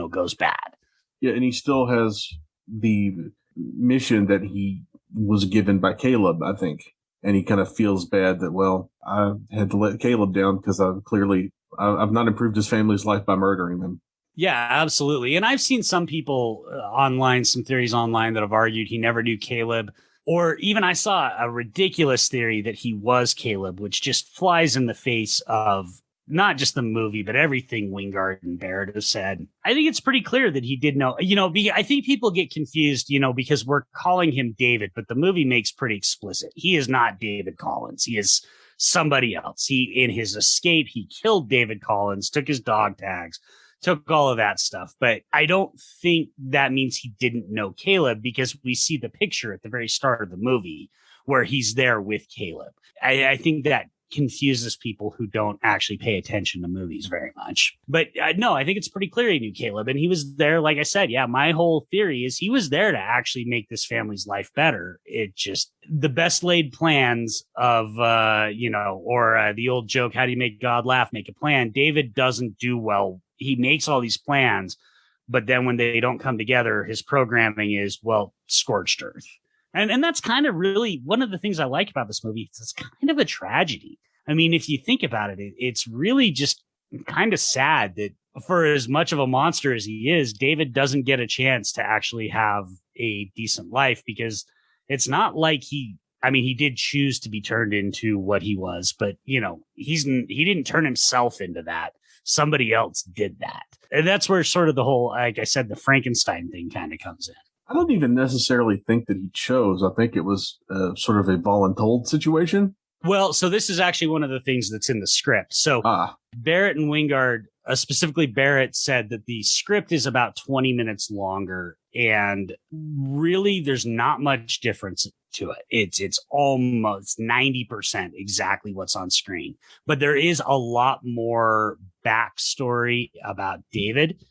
goes bad. Yeah, and he still has the mission that he was given by Caleb, I think. And he kind of feels bad that, well, I had to let Caleb down because I've not improved his family's life by murdering them. Yeah, absolutely. And I've seen some people online, some theories online that have argued he never knew Caleb. Or even I saw a ridiculous theory that he was Caleb, which just flies in the face of not just the movie, but everything Wingard and Barrett have said. I think it's pretty clear that he did know, I think people get confused, because we're calling him David, but the movie makes pretty explicit. He is not David Collins. He is somebody else. In his escape, he killed David Collins, took his dog tags, took all of that stuff. But I don't think that means he didn't know Caleb, because we see the picture at the very start of the movie where he's there with Caleb. I think that confuses people who don't actually pay attention to movies very much. But no, I think it's pretty clear he knew Caleb, and he was there. Like I said, yeah, my whole theory is he was there to actually make this family's life better. It just, the best laid plans of, the old joke, how do you make God laugh? Make a plan. David doesn't do well. He makes all these plans, but then when they don't come together, his programming is, well, scorched earth. And that's kind of really one of the things I like about this movie. It's kind of a tragedy. I mean, if you think about it, it's really just kind of sad that for as much of a monster as he is, David doesn't get a chance to actually have a decent life, because it's not like he did choose to be turned into what he was, but he didn't turn himself into that. Somebody else did that. And that's where sort of the whole, like I said, the Frankenstein thing kind of comes in. I don't even necessarily think that he chose. I think it was sort of a voluntold situation. Well, so this is actually one of the things that's in the script. So Barrett and Wingard, specifically Barrett, said that the script is about 20 minutes longer, and really there's not much difference to it. It's almost 90% exactly what's on screen, but there is a lot more backstory about David.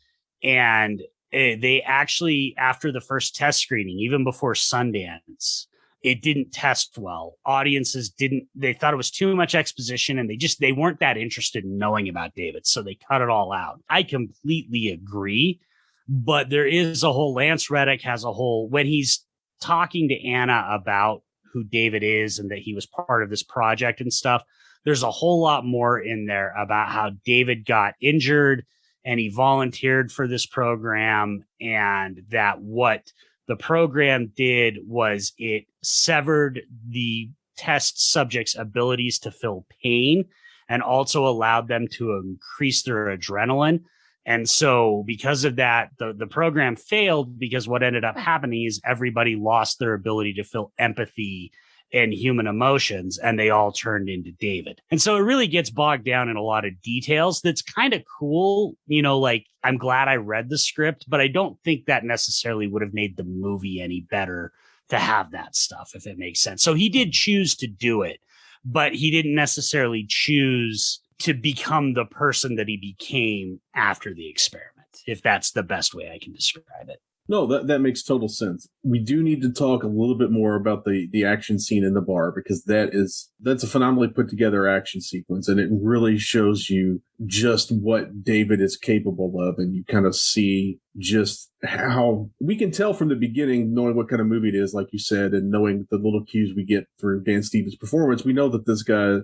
And they actually, after the first test screening, even before Sundance, it didn't test well. Audiences they thought it was too much exposition, and they weren't that interested in knowing about David. So they cut it all out. I completely agree. But there is a whole, Lance Reddick has a whole, when he's talking to Anna about who David is and that he was part of this project and stuff, there's a whole lot more in there about how David got injured and he volunteered for this program, and that what the program did was it severed the test subjects' abilities to feel pain and also allowed them to increase their adrenaline. And so because of that, the program failed, because what ended up happening is everybody lost their ability to feel empathy and human emotions, and they all turned into David. And so it really gets bogged down in a lot of details. That's kind of cool. Like, I'm glad I read the script, but I don't think that necessarily would have made the movie any better to have that stuff, if it makes sense. So he did choose to do it, but he didn't necessarily choose to become the person that he became after the experiment, if that's the best way I can describe it. No, that makes total sense. We do need to talk a little bit more about the action scene in the bar, because that's a phenomenally put together action sequence, and it really shows you just what David is capable of, and you kind of see just how we can tell from the beginning, knowing what kind of movie it is, like you said, and knowing the little cues we get through Dan Stevens' performance. We know that this guy,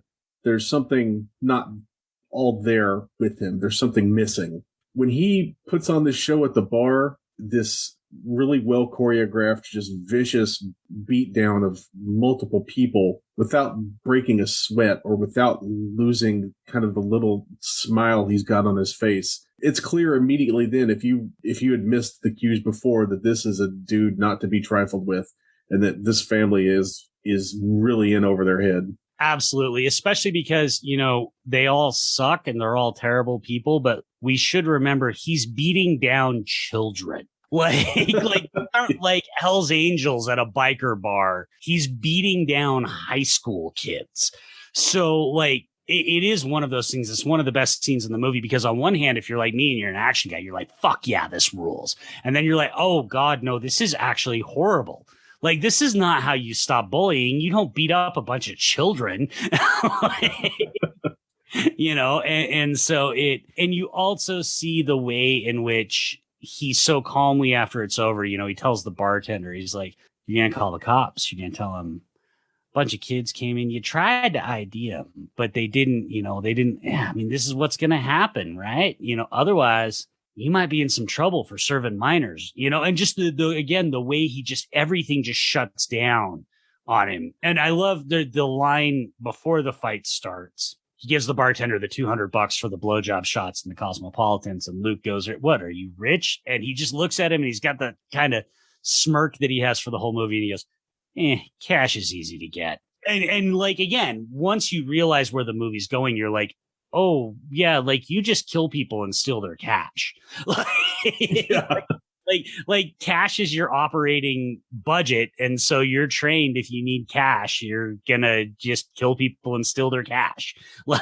there's something not all there with him. There's something missing. When he puts on this show at the bar, this really well choreographed, just vicious beatdown of multiple people without breaking a sweat or without losing kind of the little smile he's got on his face. It's clear immediately then, if you had missed the cues before, that this is a dude not to be trifled with, and that this family is really in over their head. Absolutely. Especially because, they all suck and they're all terrible people, but we should remember he's beating down children. Like aren't like Hell's Angels at a biker bar. He's beating down high school kids. So like it is one of those things. It's one of the best scenes in the movie because on one hand, if you're like me and you're an action guy, you're like, fuck yeah, this rules. And then you're like, oh God, no, this is actually horrible. Like, this is not how you stop bullying. You don't beat up a bunch of children, you know? And so and you also see the way in which he so calmly after it's over, you know, he tells the bartender, he's like, you're going to call the cops. You're going to tell them a bunch of kids came in. You tried to ID them, but they didn't, I mean, this is what's going to happen, right? You know, otherwise you might be in some trouble for serving minors, you know, and just the way he just, everything just shuts down on him. And I love the line before the fight starts. He gives the bartender the $200 for the blowjob shots in the Cosmopolitans. And Luke goes, what, are you rich? And he just looks at him and he's got the kind of smirk that he has for the whole movie. And he goes, cash is easy to get. And like, again, once you realize where the movie's going, you're like, oh yeah, like you just kill people and steal their cash. Yeah. like cash is your operating budget. And so you're trained, if you need cash, you're gonna just kill people and steal their cash. Like,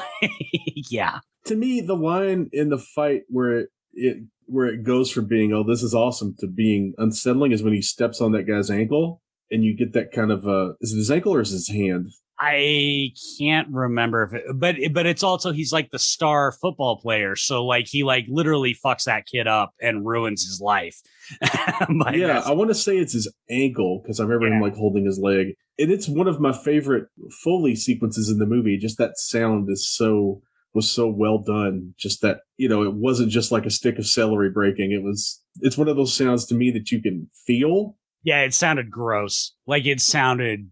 yeah. To me, the line in the fight where it goes from being, oh, this is awesome, to being unsettling is when he steps on that guy's ankle and you get that kind of is it his ankle or is it his hand? I can't remember if but it's also, he's like the star football player. So like he like literally fucks that kid up and ruins his life. Yeah, I want to say it's his ankle because I remember him like holding his leg. And it's one of my favorite Foley sequences in the movie. Just that sound was so well done. Just that, you know, it wasn't just like a stick of celery breaking. It's one of those sounds to me that you can feel. Yeah, it sounded gross. Like it sounded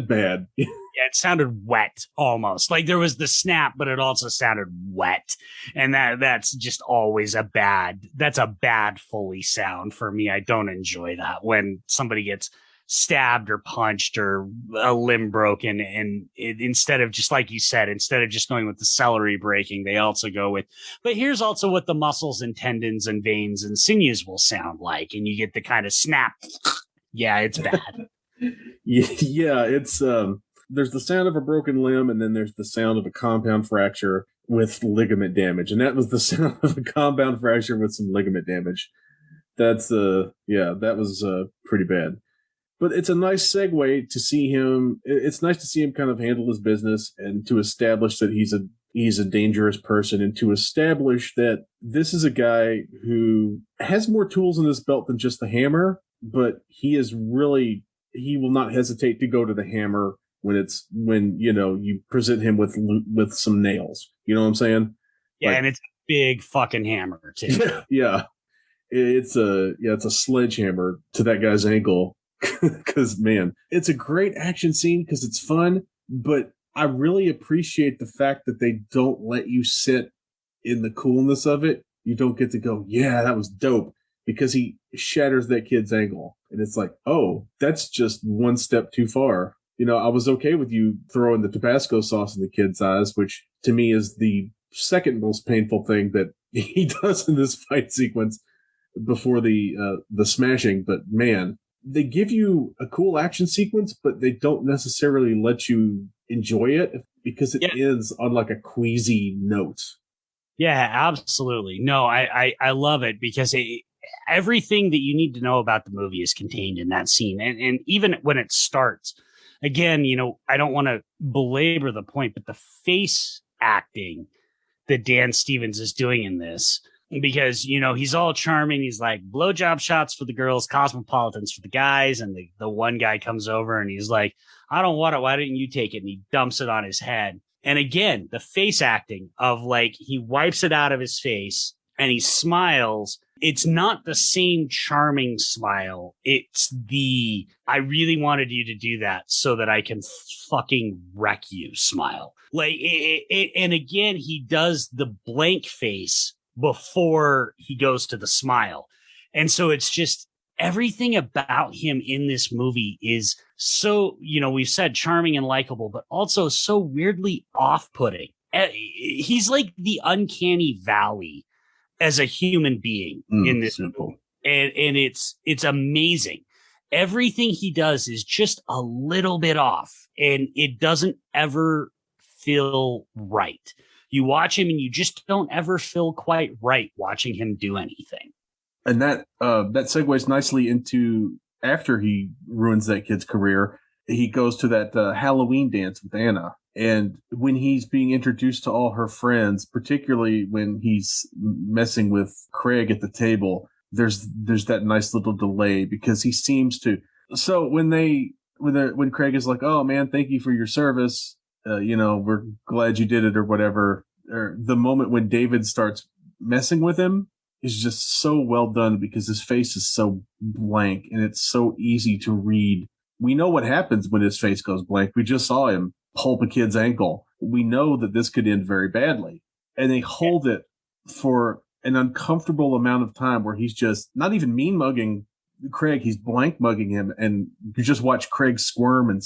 bad. Yeah, it sounded wet almost. Like there was the snap, but it also sounded wet. And that's just always a bad Foley sound for me. I don't enjoy that when somebody gets stabbed or punched or a limb broken. And instead of just, like you said, instead of just going with the celery breaking, they also go with, but here's also what the muscles and tendons and veins and sinews will sound like. And you get the kind of snap. Yeah, it's bad. Yeah, it's there's the sound of a broken limb, and then there's the sound of a compound fracture with ligament damage, and that was the sound of a compound fracture with some ligament damage. That's that was pretty bad. But it's a nice segue to see him. It's nice to see him kind of handle his business and to establish that he's a dangerous person, and to establish that this is a guy who has more tools in his belt than just the hammer, but he will not hesitate to go to the hammer when you know you present him with some nails. You know what I'm saying? Yeah, like, and it's a big fucking hammer too. Yeah. It's a sledgehammer to that guy's ankle. Because man, it's a great action scene because it's fun, but I really appreciate the fact that they don't let you sit in the coolness of it. You don't get to go, yeah, that was dope, because he shatters that kid's ankle. And it's like, oh, that's just one step too far. You know, I was okay with you throwing the Tabasco sauce in the kid's eyes, which to me is the second most painful thing that he does in this fight sequence before the smashing. But man, they give you a cool action sequence, but they don't necessarily let you enjoy it because it ends on like a queasy note. Yeah, absolutely. No, I love it because everything that you need to know about the movie is contained in that scene. And even when it starts, again, you know, I don't want to belabor the point, but the face acting that Dan Stevens is doing in this, because, you know, he's all charming. He's like, blowjob shots for the girls, Cosmopolitans for the guys. And the one guy comes over and he's like, I don't want it. Why didn't you take it? And he dumps it on his head. And again, the face acting of like, he wipes it out of his face and he smiles. It's not the same charming smile. It's I really wanted you to do that so that I can fucking wreck you smile. Like, and again, he does the blank face before he goes to the smile. And so it's just everything about him in this movie is so, you know, we've said charming and likable, but also so weirdly off-putting. He's like the uncanny valley as a human being in this simple. and it's amazing. Everything he does is just a little bit off, and it doesn't ever feel right. You watch him and you just don't ever feel quite right watching him do anything. And that segues nicely into after he ruins that kid's career, he goes to that Halloween dance with Anna. And when he's being introduced to all her friends, particularly when he's messing with Craig at the table, there's that nice little delay because he seems to. So when Craig is like, "Oh man, thank you for your service. We're glad you did it," or whatever. Or the moment when David starts messing with him is just so well done because his face is so blank and it's so easy to read. We know what happens when his face goes blank. We just saw him pulp a kid's ankle. We know that this could end very badly. And they hold it for an uncomfortable amount of time where he's just not even mean mugging Craig. He's blank mugging him. And you just watch Craig squirm and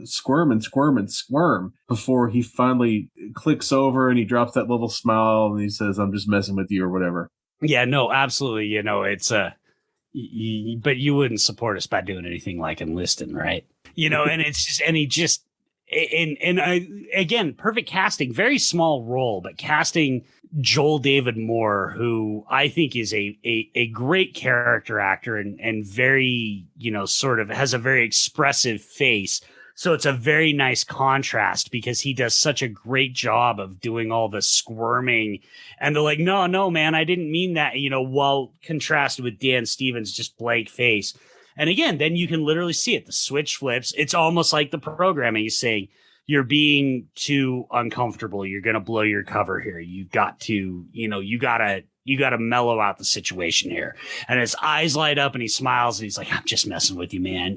squirm and squirm and squirm before he finally clicks over and he drops that little smile and he says, "I'm just messing with you," or whatever. Yeah, no, absolutely. It's but you wouldn't support us by doing anything like enlisting, right? And it's just, and he just, again, perfect casting, very small role, but casting Joel David Moore, who I think is a great character actor and very, sort of has a very expressive face. So it's a very nice contrast because he does such a great job of doing all the squirming and they're like, no, man, I didn't mean that, while contrasted with Dan Stevens' just blank face. And again, then you can literally see it. The switch flips. It's almost like the programming is saying, you're being too uncomfortable. You're going to blow your cover here. You got to, you got to mellow out the situation here. And his eyes light up and he smiles and he's like, "I'm just messing with you, man."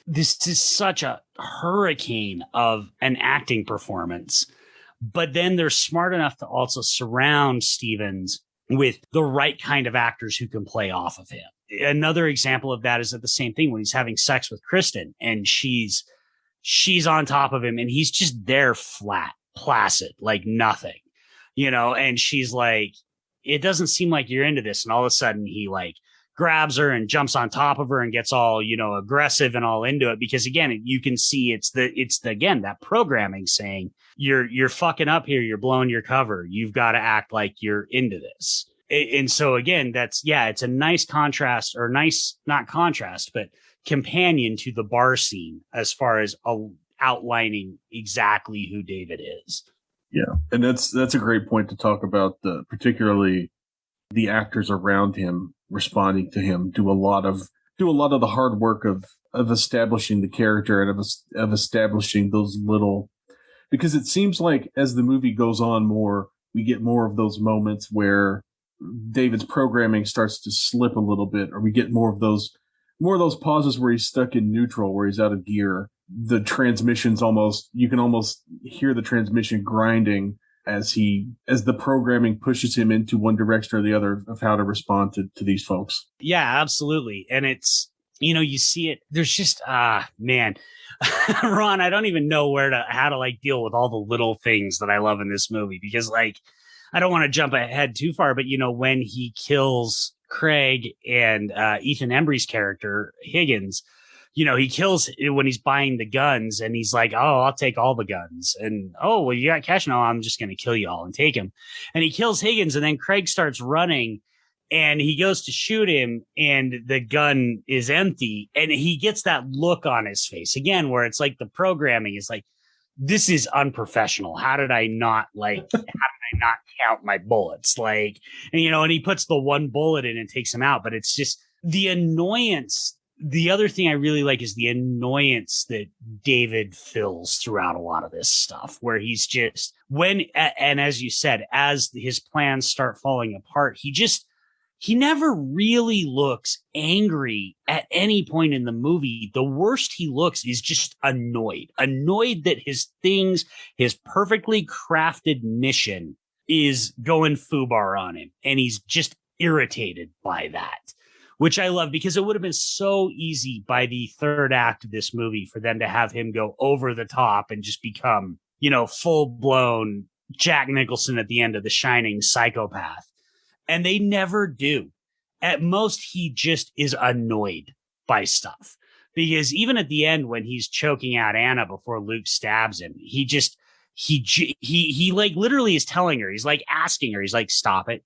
This is such a hurricane of an acting performance. But then they're smart enough to also surround Stevens with the right kind of actors who can play off of him. Another example of that is that the same thing when he's having sex with Kristen and she's on top of him and he's just there flat, placid, like nothing, and she's like, "It doesn't seem like you're into this." And all of a sudden he like grabs her and jumps on top of her and gets all, aggressive and all into it. Because again, you can see it's again, that programming saying you're fucking up here. You're blowing your cover. You've got to act like you're into this. And so again, it's a nice contrast or not contrast, but companion to the bar scene as far as outlining exactly who David is. Yeah. And that's a great point to talk about, particularly the actors around him responding to him do a lot of the hard work of establishing the character and of establishing those little, because it seems like as the movie goes on more, we get more of those moments where David's programming starts to slip a little bit, or we get more of those pauses where he's stuck in neutral, where he's out of gear. The transmission's you can almost hear the transmission grinding as the programming pushes him into one direction or the other of how to respond to these folks. Yeah, absolutely. And it's, you see it. There's just, man, Ron, I don't even know how to deal with all the little things that I love in this movie because I don't want to jump ahead too far, but when he kills Craig and Ethan Embry's character, Higgins, he kills when he's buying the guns and he's like, "Oh, I'll take all the guns." And, "Oh, well, you got cash? No, I'm just going to kill you all and take him." And he kills Higgins and then Craig starts running and he goes to shoot him and the gun is empty. And he gets that look on his face again, where it's like the programming is like, this is unprofessional. How did I not count my bullets? And he puts the one bullet in and takes him out, but it's just the annoyance. The other thing I really like is the annoyance that David feels throughout a lot of this stuff, where he's just and as you said, as his plans start falling apart, he never really looks angry at any point in the movie. The worst he looks is just annoyed that his perfectly crafted mission is going foobar on him. And he's just irritated by that, which I love because it would have been so easy by the third act of this movie for them to have him go over the top and just become, full blown Jack Nicholson at the end of The Shining psychopath. And they never do. At most, he just is annoyed by stuff. Because even at the end, when he's choking out Anna before Luke stabs him, he like literally is telling her, he's like asking her, he's like, stop it,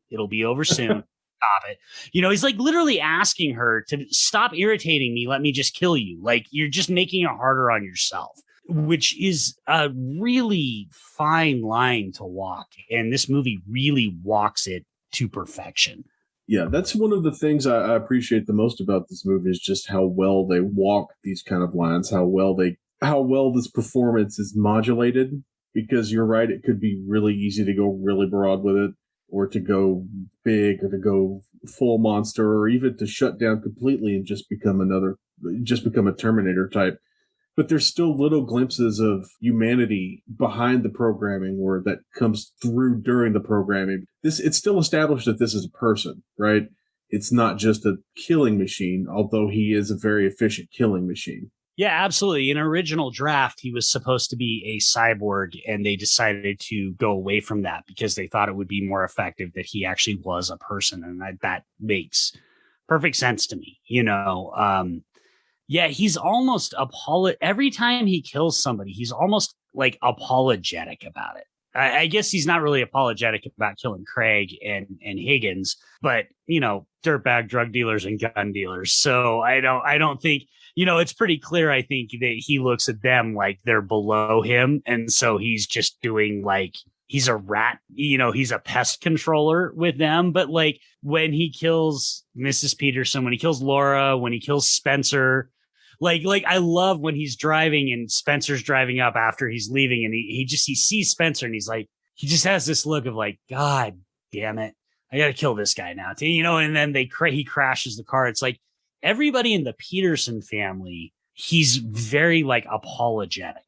it'll be over soon, stop it. He's like literally asking her to stop irritating me, let me just kill you. Like, you're just making it harder on yourself, which is a really fine line to walk. And this movie really walks it to perfection. Yeah, that's one of the things I appreciate the most about this movie is just how well they walk these kind of lines, how well this performance is modulated. Because you're right, it could be really easy to go really broad with it, or to go big, or to go full monster, or even to shut down completely and just become a Terminator type. But there's still little glimpses of humanity behind the programming, or that comes through during the programming. It's still established that this is a person, right? It's not just a killing machine, although he is a very efficient killing machine. Yeah, absolutely. In original draft, he was supposed to be a cyborg, and they decided to go away from that because they thought it would be more effective that he actually was a person. And that makes perfect sense to me. Yeah, he's almost every time he kills somebody, he's almost like apologetic about it. I guess he's not really apologetic about killing Craig and Higgins, but dirtbag drug dealers and gun dealers. So I don't think, it's pretty clear. I think that he looks at them like they're below him. And so he's just doing like, he's a rat, he's a pest controller with them. But like when he kills Mrs. Peterson, when he kills Laura, when he kills Spencer, like I love when he's driving and Spencer's driving up after he's leaving, and he sees Spencer and he's like, he just has this look of like, God damn it, I got to kill this guy now, and then he crashes the car. It's like everybody in the Peterson family, he's very like apologetic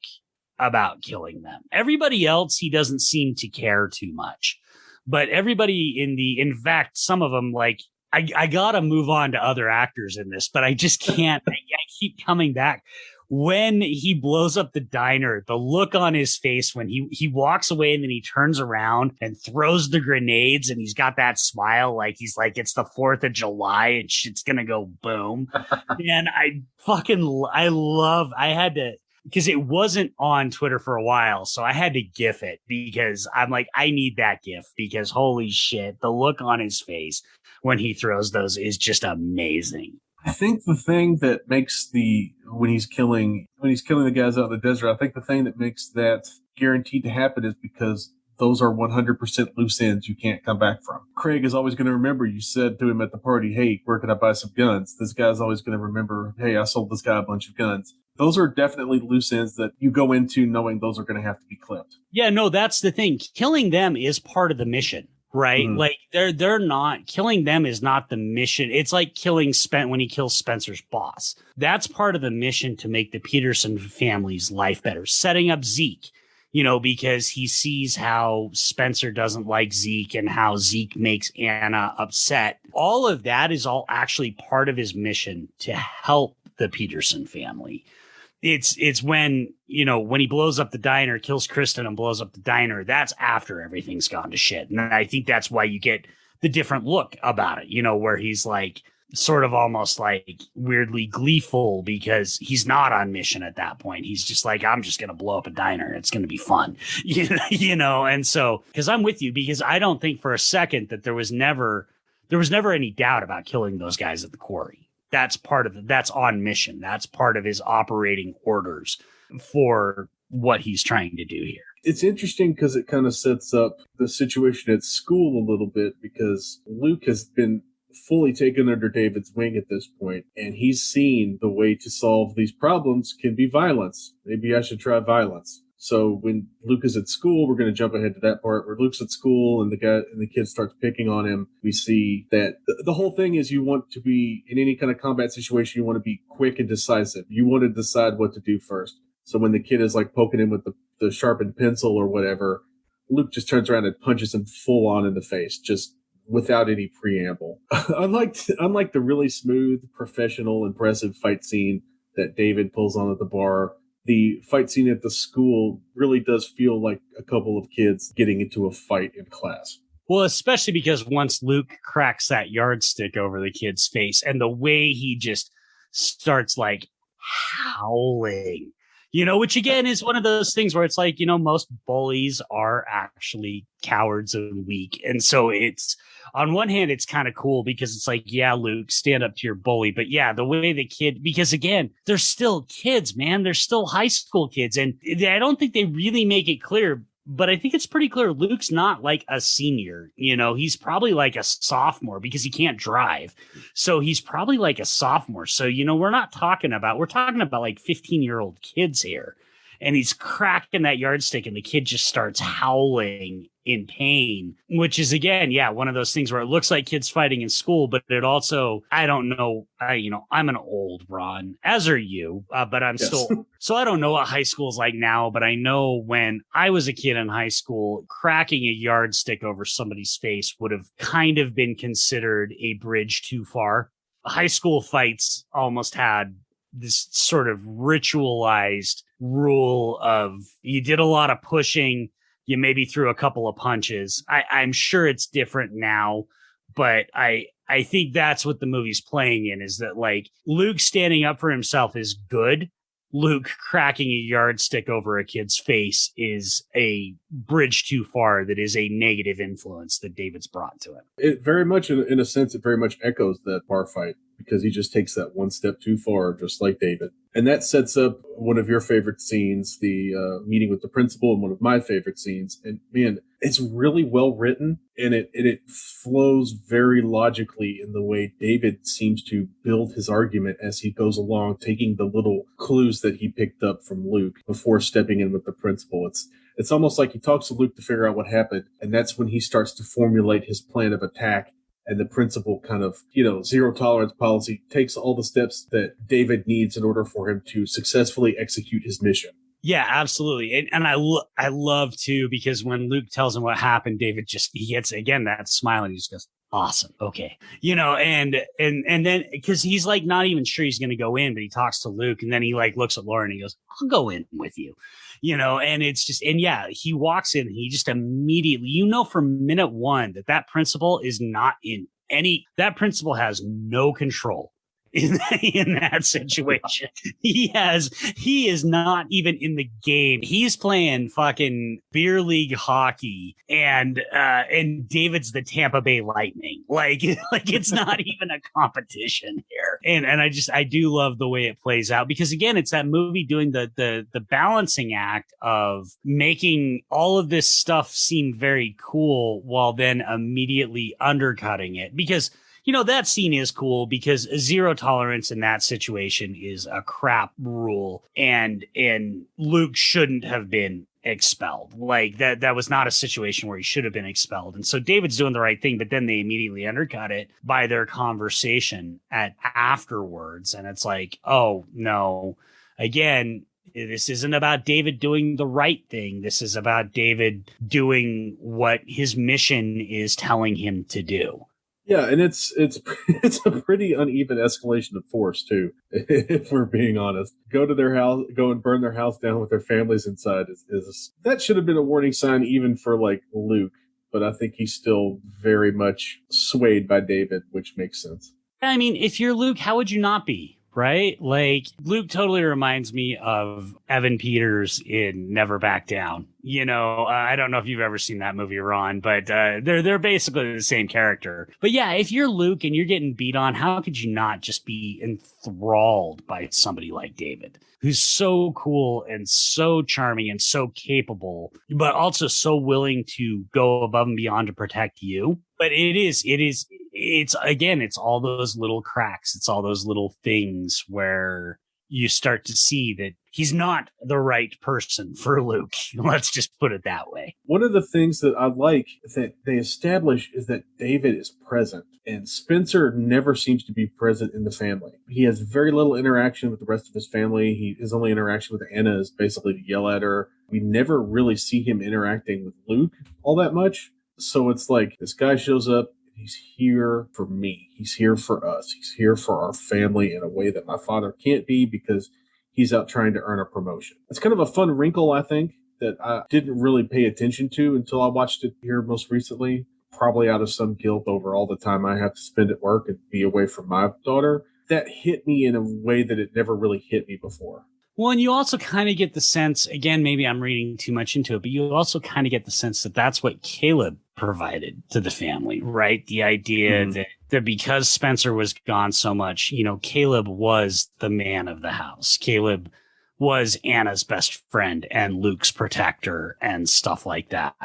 about killing them. Everybody else, he doesn't seem to care too much, but everybody in fact, some of them, like, I gotta move on to other actors in this, but I just can't. I keep coming back. When he blows up the diner, the look on his face when he walks away and then he turns around and throws the grenades, and he's got that smile like he's like, it's the 4th of July and shit's gonna go boom. And I had to, because it wasn't on Twitter for a while, so I had to GIF it, because I'm like, I need that GIF, because holy shit, the look on his face when he throws those is just amazing. I think the thing that makes when he's killing the guys out in the desert, I think the thing that makes that guaranteed to happen is because those are 100% loose ends you can't come back from. Craig is always going to remember you said to him at the party, hey, where can I buy some guns? This guy's always going to remember, hey, I sold this guy a bunch of guns. Those are definitely loose ends that you go into knowing those are going to have to be clipped. Yeah, no, that's the thing. Killing them is part of the mission, right? Mm-hmm. Like they're not, killing them is not the mission. It's like killing when he kills Spencer's boss. That's part of the mission to make the Peterson family's life better. Setting up Zeke, because he sees how Spencer doesn't like Zeke and how Zeke makes Anna upset. All of that is all actually part of his mission to help the Peterson family. It's when he blows up the diner, kills Kristen and blows up the diner, that's after everything's gone to shit. And I think that's why you get the different look about it, where he's like sort of almost like weirdly gleeful because he's not on mission at that point. He's just like, I'm just going to blow up a diner. It's going to be fun, And so, because I'm with you, because I don't think for a second that there was never any doubt about killing those guys at the quarry. That's that's on mission. That's part of his operating orders for what he's trying to do here. It's interesting because it kind of sets up the situation at school a little bit, because Luke has been fully taken under David's wing at this point, and he's seen the way to solve these problems can be violence. Maybe I should try violence. So when Luke is at school, we're going to jump ahead to that part where Luke's at school and the kid starts picking on him. We see that the whole thing is you want to be in any kind of combat situation. You want to be quick and decisive. You want to decide what to do first. So when the kid is like poking him with the sharpened pencil or whatever, Luke just turns around and punches him full on in the face, just without any preamble. unlike the really smooth, professional, impressive fight scene that David pulls on at the bar, the fight scene at the school really does feel like a couple of kids getting into a fight in class. Well, especially because once Luke cracks that yardstick over the kid's face and the way he just starts like howling, which again is one of those things where it's like, most bullies are actually cowards and weak. And so it's on one hand, it's kind of cool because it's like, yeah, Luke, stand up to your bully. But yeah, the way the kid, because again, they're still kids, man. They're still high school kids. And I don't think they really make it clear. But I think it's pretty clear Luke's not like a senior, he's probably like a sophomore because he can't drive. So he's probably like a sophomore. So, we're talking about like 15-year-old kids here. And he's cracking that yardstick and the kid just starts howling in pain, which is, again, yeah, one of those things where it looks like kids fighting in school, but it also, I don't know, I'm an old Ron, as are you, but I'm still, so I don't know what high school is like now, but I know when I was a kid in high school, cracking a yardstick over somebody's face would have kind of been considered a bridge too far. High school fights almost had this sort of ritualized rule of you did a lot of pushing, you maybe threw a couple of punches. I'm sure it's different now, but I think that's what the movie's playing in, is that like Luke standing up for himself is good. Luke cracking a yardstick over a kid's face is a bridge too far that is a negative influence that David's brought to him. It very much, in a sense, it very much echoes that bar fight because he just takes that one step too far, just like David. And that sets up one of your favorite scenes, the meeting with the principal, and one of my favorite scenes. And man, it's really well written, and it flows very logically in the way David seems to build his argument as he goes along, taking the little clues that he picked up from Luke before stepping in with the principal. It's almost like he talks to Luke to figure out what happened, and that's when he starts to formulate his plan of attack. And the principal kind of, zero tolerance policy takes all the steps that David needs in order for him to successfully execute his mission. Yeah, absolutely. And I love too, because when Luke tells him what happened, David he gets, again, that smile and he just goes, awesome. Okay. And then because he's like not even sure he's going to go in, but he talks to Luke and then he like looks at Laura and he goes, I'll go in with you, and it's just, and yeah, he walks in and he just immediately, from minute one that principal is not in that principal has no control in that situation. He is not even in the game. He's playing fucking beer league hockey and David's the Tampa Bay Lightning. Like it's not even a competition here. And I do love the way it plays out because again, it's that movie doing the balancing act of making all of this stuff seem very cool while then immediately undercutting it because that scene is cool because zero tolerance in that situation is a crap rule and Luke shouldn't have been expelled. Like that was not a situation where he should have been expelled. And so David's doing the right thing, but then they immediately undercut it by their conversation afterwards. And it's like, oh no, again, this isn't about David doing the right thing. This is about David doing what his mission is telling him to do. Yeah, and it's a pretty uneven escalation of force too, if we're being honest. Go to their house, go and burn their house down with their families inside is that should have been a warning sign even for like Luke, but I think he's still very much swayed by David, which makes sense. I mean, if you're Luke, how would you not be? Right? Like Luke totally reminds me of Evan Peters in Never Back Down. I don't know if you've ever seen that movie, Ron, but they're basically the same character. But yeah, if you're Luke and you're getting beat on, how could you not just be enthralled by somebody like David, who's so cool and so charming and so capable, but also so willing to go above and beyond to protect you? But it's again, it's all those little cracks. It's all those little things where you start to see that he's not the right person for Luke. Let's just put it that way. One of the things that I like that they establish is that David is present and Spencer never seems to be present in the family. He has very little interaction with the rest of his family. His only interaction with Anna is basically to yell at her. We never really see him interacting with Luke all that much. So it's like this guy shows up. He's here for me. He's here for us. He's here for our family in a way that my father can't be because he's out trying to earn a promotion. It's kind of a fun wrinkle, I think, that I didn't really pay attention to until I watched it here most recently. probably out of some guilt over all the time I have to spend at work and be away from my daughter. That hit me in a way that it never really hit me before. Well, and you also kind of get the sense, again, maybe I'm reading too much into it, but you also kind of get the sense that that's what Caleb provided to the family, right? The idea that because Spencer was gone so much, Caleb was the man of the house. Caleb was Anna's best friend and Luke's protector and stuff like that.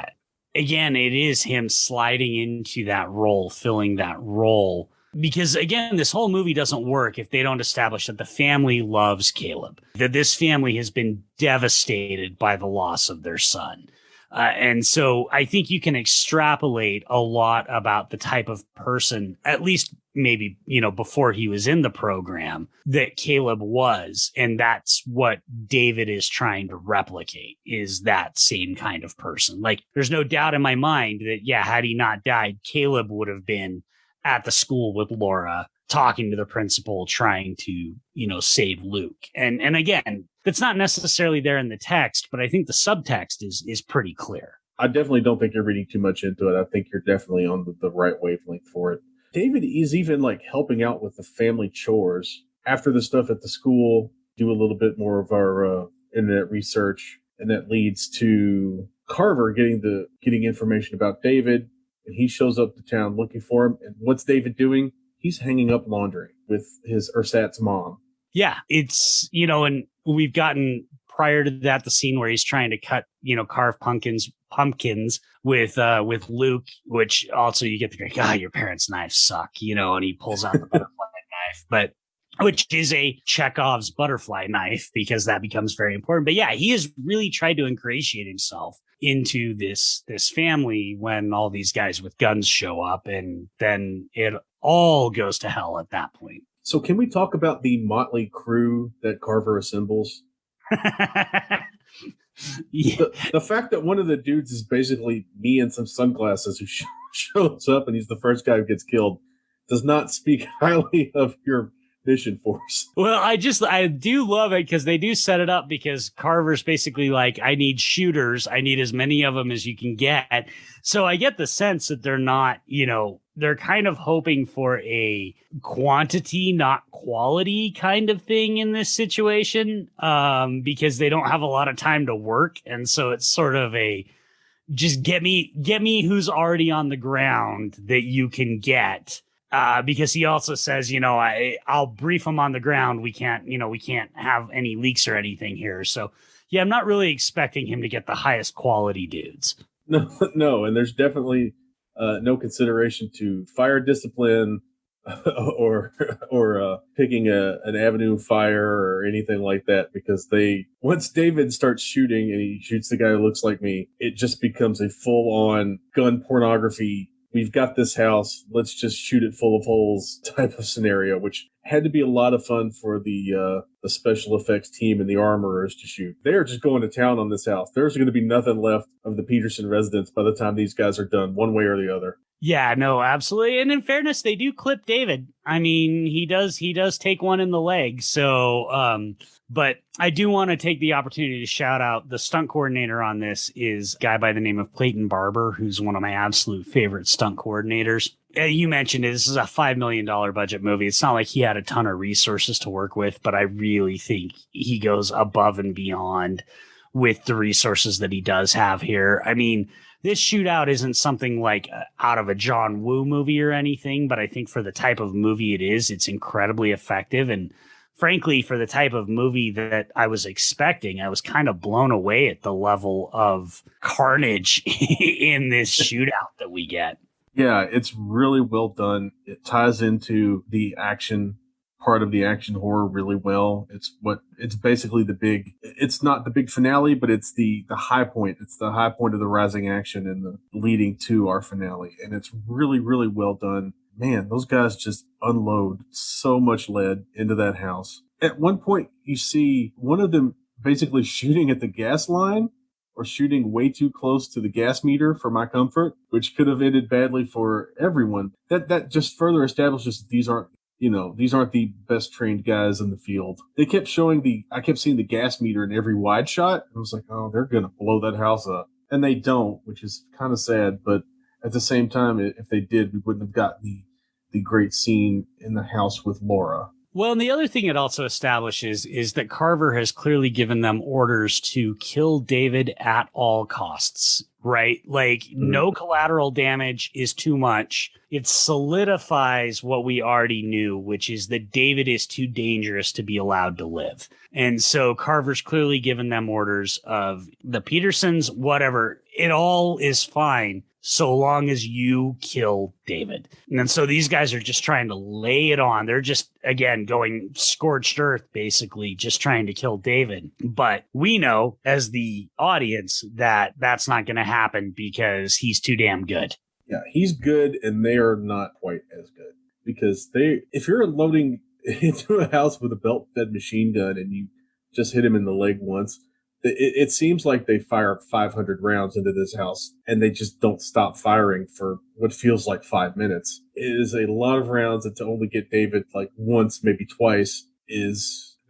Again, it is him sliding into that role, filling that role. Because again, this whole movie doesn't work if they don't establish that the family loves Caleb, that this family has been devastated by the loss of their son. And so I think you can extrapolate a lot about the type of person, at least maybe, before he was in the program, that Caleb was. And that's what David is trying to replicate, is that same kind of person. Like, there's no doubt in my mind that, had he not died, Caleb would have been at the school with Laura, talking to the principal, trying to, save Luke. And again, that's not necessarily there in the text, but I think the subtext is pretty clear. I definitely don't think you're reading too much into it. I think you're definitely on the right wavelength for it. David is even helping out with the family chores. After the stuff at the school, do a little bit more of our internet research, and that leads to Carver getting information about David. And he shows up to town looking for him. And what's David doing? He's hanging up laundry with his Ursat's mom. Yeah, it's, and we've gotten prior to that, the scene where he's trying to carve pumpkins with Luke, which also you get the God, your parents' knives suck, and he pulls out the butterfly knife, which is a Chekhov's butterfly knife, because that becomes very important. But he has really tried to ingratiate himself into this family when all these guys with guns show up, and then it all goes to hell at that point. So can we talk about the motley crew that Carver assembles? The fact that one of the dudes is basically me in some sunglasses who shows up and he's the first guy who gets killed does not speak highly of your mission force. Well, I do love it because they do set it up, because Carver's basically like, I need shooters. I need as many of them as you can get. So I get the sense that they're not, they're kind of hoping for a quantity, not quality kind of thing in this situation, because they don't have a lot of time to work. And so it's sort of a, just get me who's already on the ground that you can get. Because he also says, I'll brief them on the ground. We can't have any leaks or anything here. So, I'm not really expecting him to get the highest quality dudes. No, and there's definitely no consideration to fire discipline or picking an avenue of fire or anything like that, because once David starts shooting and he shoots the guy who looks like me, it just becomes a full-on gun pornography. We've got this house, let's just shoot it full of holes type of scenario, which had to be a lot of fun for the special effects team and the armorers to shoot. They're just going to town on this house. There's going to be nothing left of the Peterson residence by the time these guys are done, one way or the other. Yeah, no, absolutely. And in fairness, they do clip David. I mean, he does take one in the leg. So, but I do want to take the opportunity to shout out the stunt coordinator on this is a guy by the name of Clayton Barber, who's one of my absolute favorite stunt coordinators. You mentioned it. This is a $5 million budget movie. It's not like he had a ton of resources to work with, but I really think he goes above and beyond with the resources that he does have here. I mean, this shootout isn't something like out of a John Woo movie or anything, but I think for the type of movie it is, it's incredibly effective. And frankly, for the type of movie that I was expecting, I was kind of blown away at the level of carnage in this shootout that we get. Yeah, it's really well done. It ties into the action part of the action horror really well. It's basically it's not the big finale, but it's the high point. It's the high point of the rising action and the leading to our finale. And it's really, really well done. Man, those guys just unload so much lead into that house. At one point, you see one of them basically shooting at the gas line or shooting way too close to the gas meter for my comfort, which could have ended badly for everyone. That just further establishes that these aren't the best trained guys in the field. They kept I kept seeing the gas meter in every wide shot. I was like, oh, they're going to blow that house up. And they don't, which is kind of sad. But at the same time, if they did, we wouldn't have gotten the great scene in the house with Laura. Well, and the other thing it also establishes is that Carver has clearly given them orders to kill David at all costs, right? Like no collateral damage is too much. It solidifies what we already knew, which is that David is too dangerous to be allowed to live. And so Carver's clearly given them orders of the Petersons, whatever. It all is fine so long as you kill David. And then so these guys are just trying to lay it on. They're just, again, going scorched earth, basically, just trying to kill David. But we know as the audience that that's not going to happen because he's too damn good. Yeah, he's good, and they are not quite as good. Because if you're loading into a house with a belt-fed machine gun and you just hit him in the leg once, it seems like they fire 500 rounds into this house and they just don't stop firing for what feels like 5 minutes. It is a lot of rounds, and to only get David like once, maybe twice,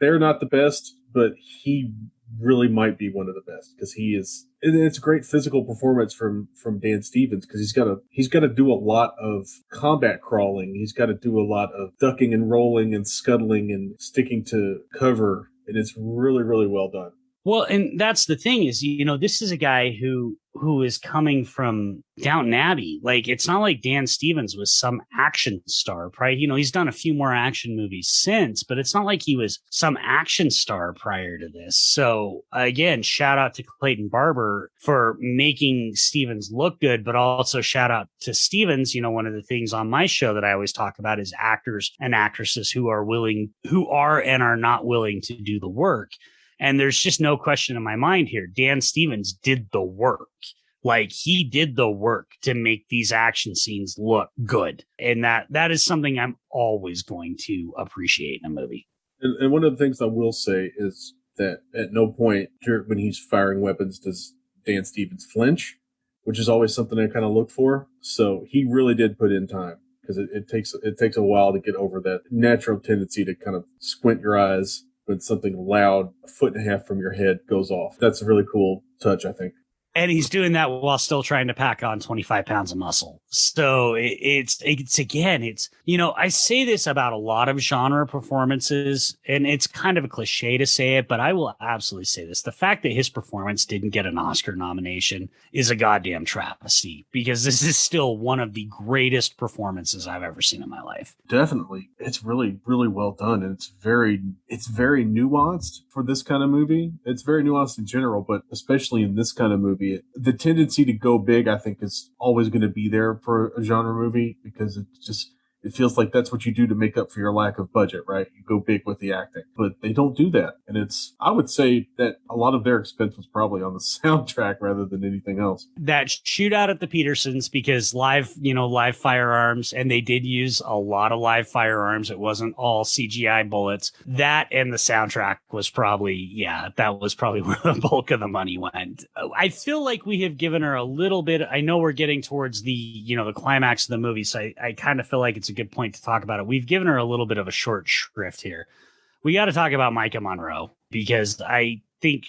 they're not the best, but he really might be one of the best because he is. And it's a great physical performance from Dan Stevens because he's got to do a lot of combat crawling. He's got to do a lot of ducking and rolling and scuttling and sticking to cover, and it's really, really well done. Well, and that's the thing is, this is a guy who is coming from Downton Abbey. Like, it's not like Dan Stevens was some action star, right? He's done a few more action movies since, but it's not like he was some action star prior to this. So again, shout out to Clayton Barber for making Stevens look good, but also shout out to Stevens. One of the things on my show that I always talk about is actors and actresses who are and are not willing to do the work. And there's just no question in my mind here. Dan Stevens did the work. Like, he did the work to make these action scenes look good. And that is something I'm always going to appreciate in a movie. And one of the things I will say is that at no point when he's firing weapons does Dan Stevens flinch, which is always something I kind of look for. So he really did put in time because it takes a while to get over that natural tendency to kind of squint your eyes when something loud, a foot and a half from your head, goes off. That's a really cool touch, I think. And he's doing that while still trying to pack on 25 pounds of muscle. So it's I say this about a lot of genre performances, and it's kind of a cliche to say it, but I will absolutely say this. The fact that his performance didn't get an Oscar nomination is a goddamn travesty, because this is still one of the greatest performances I've ever seen in my life. Definitely. It's really, really well done. And it's very nuanced for this kind of movie. It's very nuanced in general, but especially in this kind of movie, the tendency to go big, I think, is always going to be there for a genre movie because it feels like that's what you do to make up for your lack of budget, right? You go big with the acting, but they don't do that. And I would say that a lot of their expense was probably on the soundtrack rather than anything else. That shootout at the Petersons, because live firearms, and they did use a lot of live firearms. It wasn't all CGI bullets. That and the soundtrack was probably where the bulk of the money went. I feel like we have given her a little bit. I know we're getting towards the climax of the movie, so I kind of feel like it's a good point to talk about it. We've given her a little bit of a short shrift here. We got to talk about Micah Monroe, because I think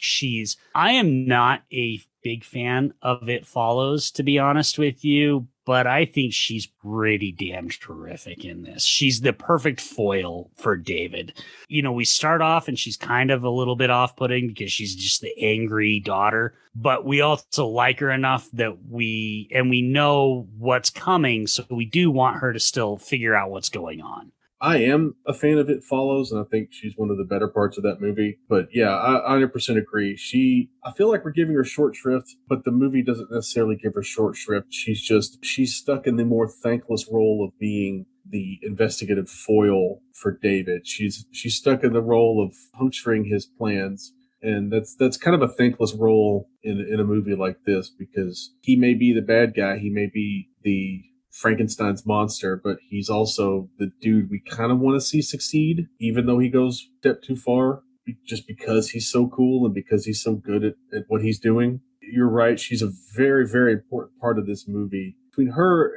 I am not a big fan of It Follows, to be honest with you, but I think she's pretty damn terrific in this. She's the perfect foil for David. We start off and she's kind of a little bit off-putting because she's just the angry daughter, but we also like her enough that we know what's coming, so we do want her to still figure out what's going on. I am a fan of It Follows, and I think she's one of the better parts of that movie. But yeah, I 100% agree. I feel like we're giving her short shrift, but the movie doesn't necessarily give her short shrift. She's stuck in the more thankless role of being the investigative foil for David. She's stuck in the role of puncturing his plans. And that's kind of a thankless role in a movie like this, because he may be the bad guy. He may be the Frankenstein's monster, but he's also the dude we kind of want to see succeed, even though he goes a step too far, just because he's so cool and because he's so good at what he's doing. You're right. She's a very, very important part of this movie. Between her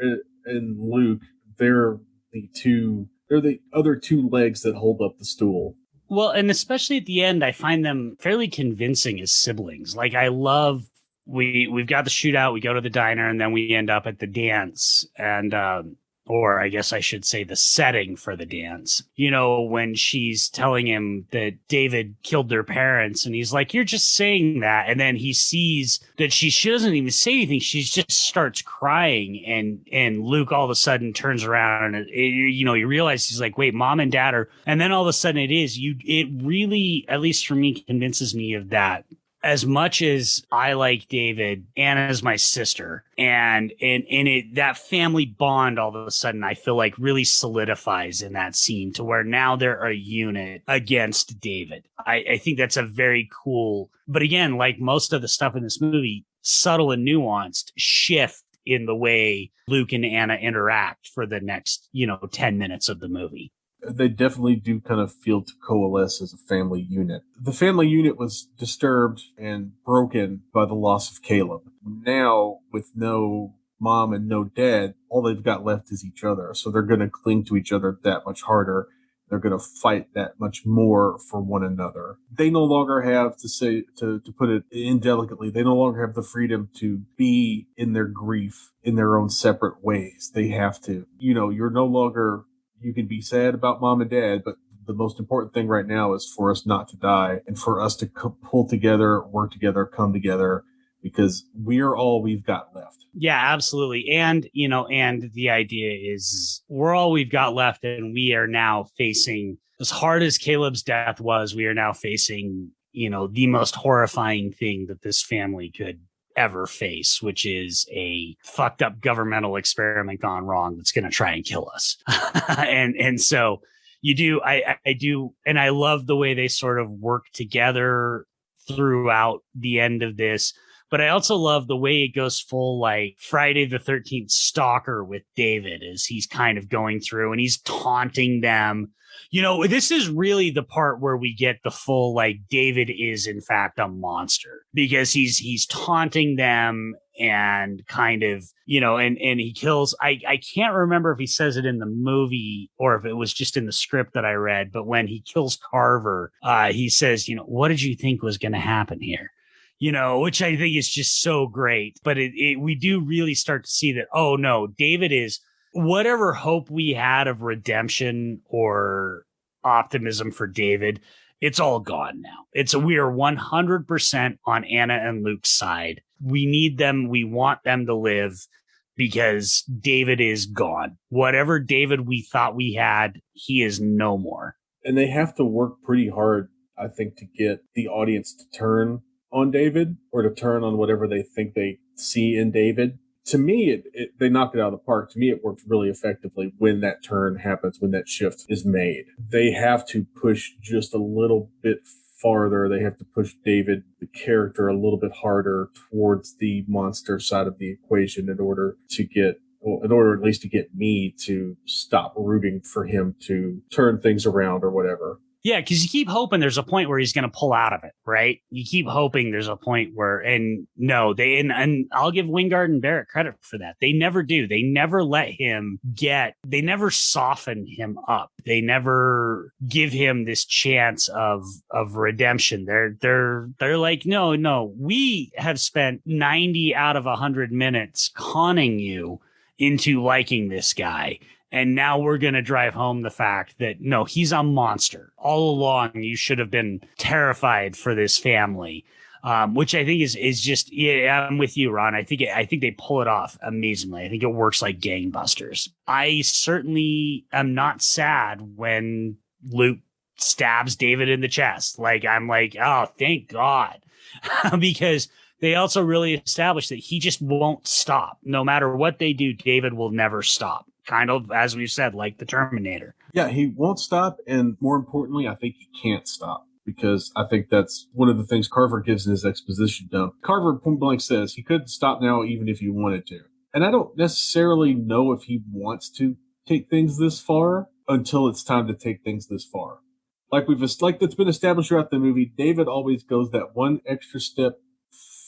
and Luke, they're the other two legs that hold up the stool. Well, and especially at the end, I find them fairly convincing as siblings. Like, I love we've got the shootout. We go to the diner, and then we end up at the dance, and or I guess I should say the setting for the dance. You know, when she's telling him that David killed their parents, and he's like, "You're just saying that," and then he sees that she doesn't even say anything. She just starts crying, and Luke all of a sudden turns around, and you realize he's like, "Wait, mom and dad are," and then all of a sudden it really, at least for me, convinces me of that. As much as I like David, Anna's my sister, and that family bond all of a sudden I feel like really solidifies in that scene to where now they're a unit against David. I think that's a very cool, but again, like most of the stuff in this movie, subtle and nuanced shift in the way Luke and Anna interact for the next, 10 minutes of the movie. They definitely do kind of feel to coalesce as a family unit. The family unit was disturbed and broken by the loss of Caleb. Now, with no mom and no dad, all they've got left is each other. So they're going to cling to each other that much harder. They're going to fight that much more for one another. They no longer have to put it indelicately, they no longer have the freedom to be in their grief in their own separate ways. They have to, you're no longer... You can be sad about mom and dad, but the most important thing right now is for us not to die and for us to pull together, work together, come together, because we are all we've got left. Yeah, absolutely. And, and the idea is we're all we've got left, and we are now facing, as hard as Caleb's death was, we are now facing, the most horrifying thing that this family could ever face, which is a fucked up governmental experiment gone wrong that's going to try and kill us. and so you do, I do. And I love the way they sort of work together throughout the end of this. But I also love the way it goes full like Friday the 13th stalker with David as he's kind of going through and he's taunting them. This is really the part where we get the full, like, David is in fact a monster because he's taunting them and kind of, and he kills. I can't remember if he says it in the movie or if it was just in the script that I read, but when he kills Carver, he says, what did you think was going to happen here? Which I think is just so great. But we do really start to see that, oh no, David is, whatever hope we had of redemption or optimism for David, it's all gone now. We are 100% on Anna and Luke's side. We need them. We want them to live because David is gone. Whatever David we thought we had, he is no more. And they have to work pretty hard, I think, to get the audience to turn on David or to turn on whatever they think they see in David. To me, they knocked it out of the park. To me, it worked really effectively when that turn happens, when that shift is made. They have to push just a little bit farther. They have to push David, the character, a little bit harder towards the monster side of the equation in order at least to get me to stop rooting for him to turn things around or whatever. Yeah, because you keep hoping there's a point where he's going to pull out of it, right? You keep hoping there's a point where, and no, and I'll give Wingard and Barrett credit for that. They never do. They never let him they never soften him up. They never give him this chance of redemption. They're like, no, we have spent 90 out of 100 minutes conning you into liking this guy. And now we're going to drive home the fact that, no, he's a monster. All along, you should have been terrified for this family, which I think is just, yeah, I'm with you, Ron. I think they pull it off amazingly. I think it works like gangbusters. I certainly am not sad when Luke stabs David in the chest. Like, I'm like, oh, thank God. Because they also really establish that he just won't stop. No matter what they do, David will never stop. Kind of, as we've said, like the Terminator. Yeah, he won't stop. And more importantly, I think he can't stop because I think that's one of the things Carver gives in his exposition dump. Carver point blank says he couldn't stop now even if he wanted to. And I don't necessarily know if he wants to take things this far until it's time to take things this far. Like that's been established throughout the movie, David always goes that one extra step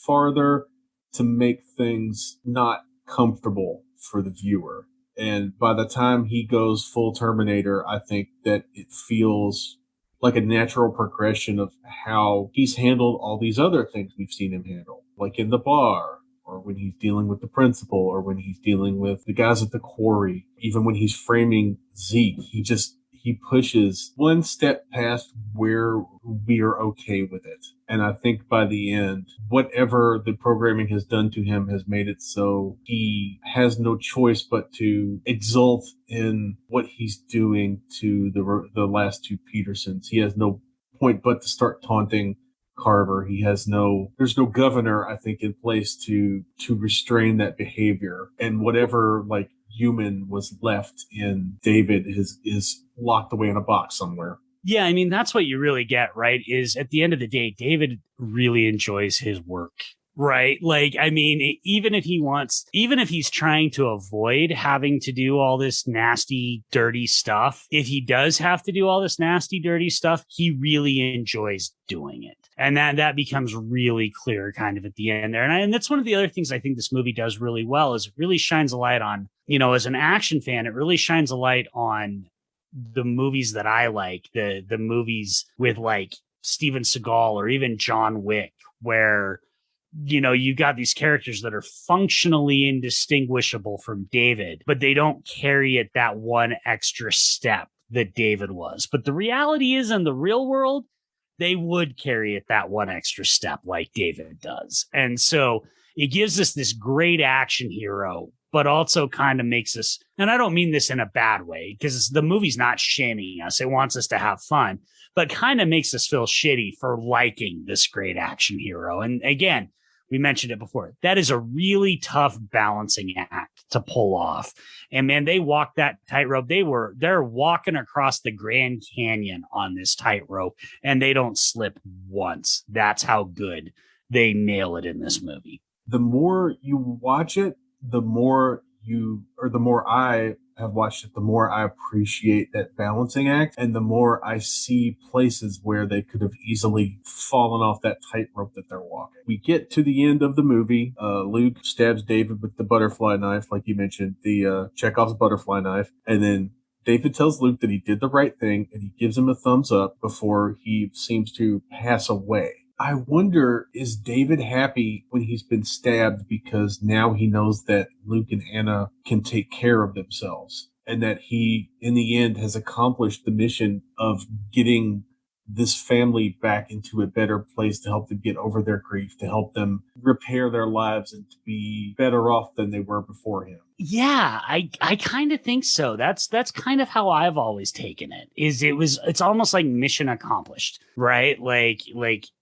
farther to make things not comfortable for the viewer. And by the time he goes full Terminator, I think that it feels like a natural progression of how he's handled all these other things we've seen him handle. like in the bar, or when he's dealing with the principal, or when he's dealing with the guys at the quarry, even when he's framing Zeke, he pushes one step past where we are okay with it. And I think by the end, whatever the programming has done to him has made it so he has no choice but to exult in what he's doing to the last two Petersons. He has no point but to start taunting Carver. There's no governor, I think, in place to restrain that behavior. And whatever like human was left in David is locked away in a box somewhere. Yeah, I mean, that's what you really get, right? Is at the end of the day, David really enjoys his work, right? Like, I mean, even if he's trying to avoid having to do all this nasty, dirty stuff, if he does have to do all this nasty, dirty stuff, he really enjoys doing it. And that becomes really clear kind of at the end there. And that's one of the other things I think this movie does really well is it really shines a light on, as an action fan, it really shines a light on the movies that I like, the movies with like Steven Seagal or even John Wick, where, you got these characters that are functionally indistinguishable from David, but they don't carry it that one extra step that David was. But the reality is in the real world, they would carry it that one extra step like David does. And so it gives us this great action hero, but also kind of makes us, and I don't mean this in a bad way, because the movie's not shaming us. It wants us to have fun, but kind of makes us feel shitty for liking this great action hero. And again, we mentioned it before. That is a really tough balancing act to pull off. And man, they walked that tightrope. They're walking across the Grand Canyon on this tightrope and they don't slip once. That's how good they nail it in this movie. The more you watch it, the more I have watched it, the more I appreciate that balancing act, and the more I see places where they could have easily fallen off that tightrope that they're walking. We get to the end of the movie. Luke stabs David with the butterfly knife, like you mentioned, the Chekhov's butterfly knife, and then David tells Luke that he did the right thing, and he gives him a thumbs up before he seems to pass away. I wonder, is David happy when he's been stabbed because now he knows that Luke and Anna can take care of themselves and that he, in the end, has accomplished the mission of getting this family back into a better place to help them get over their grief, to help them repair their lives and to be better off than they were before him. Yeah, I kind of think so. That's kind of how I've always taken it. It's almost like mission accomplished, right? Like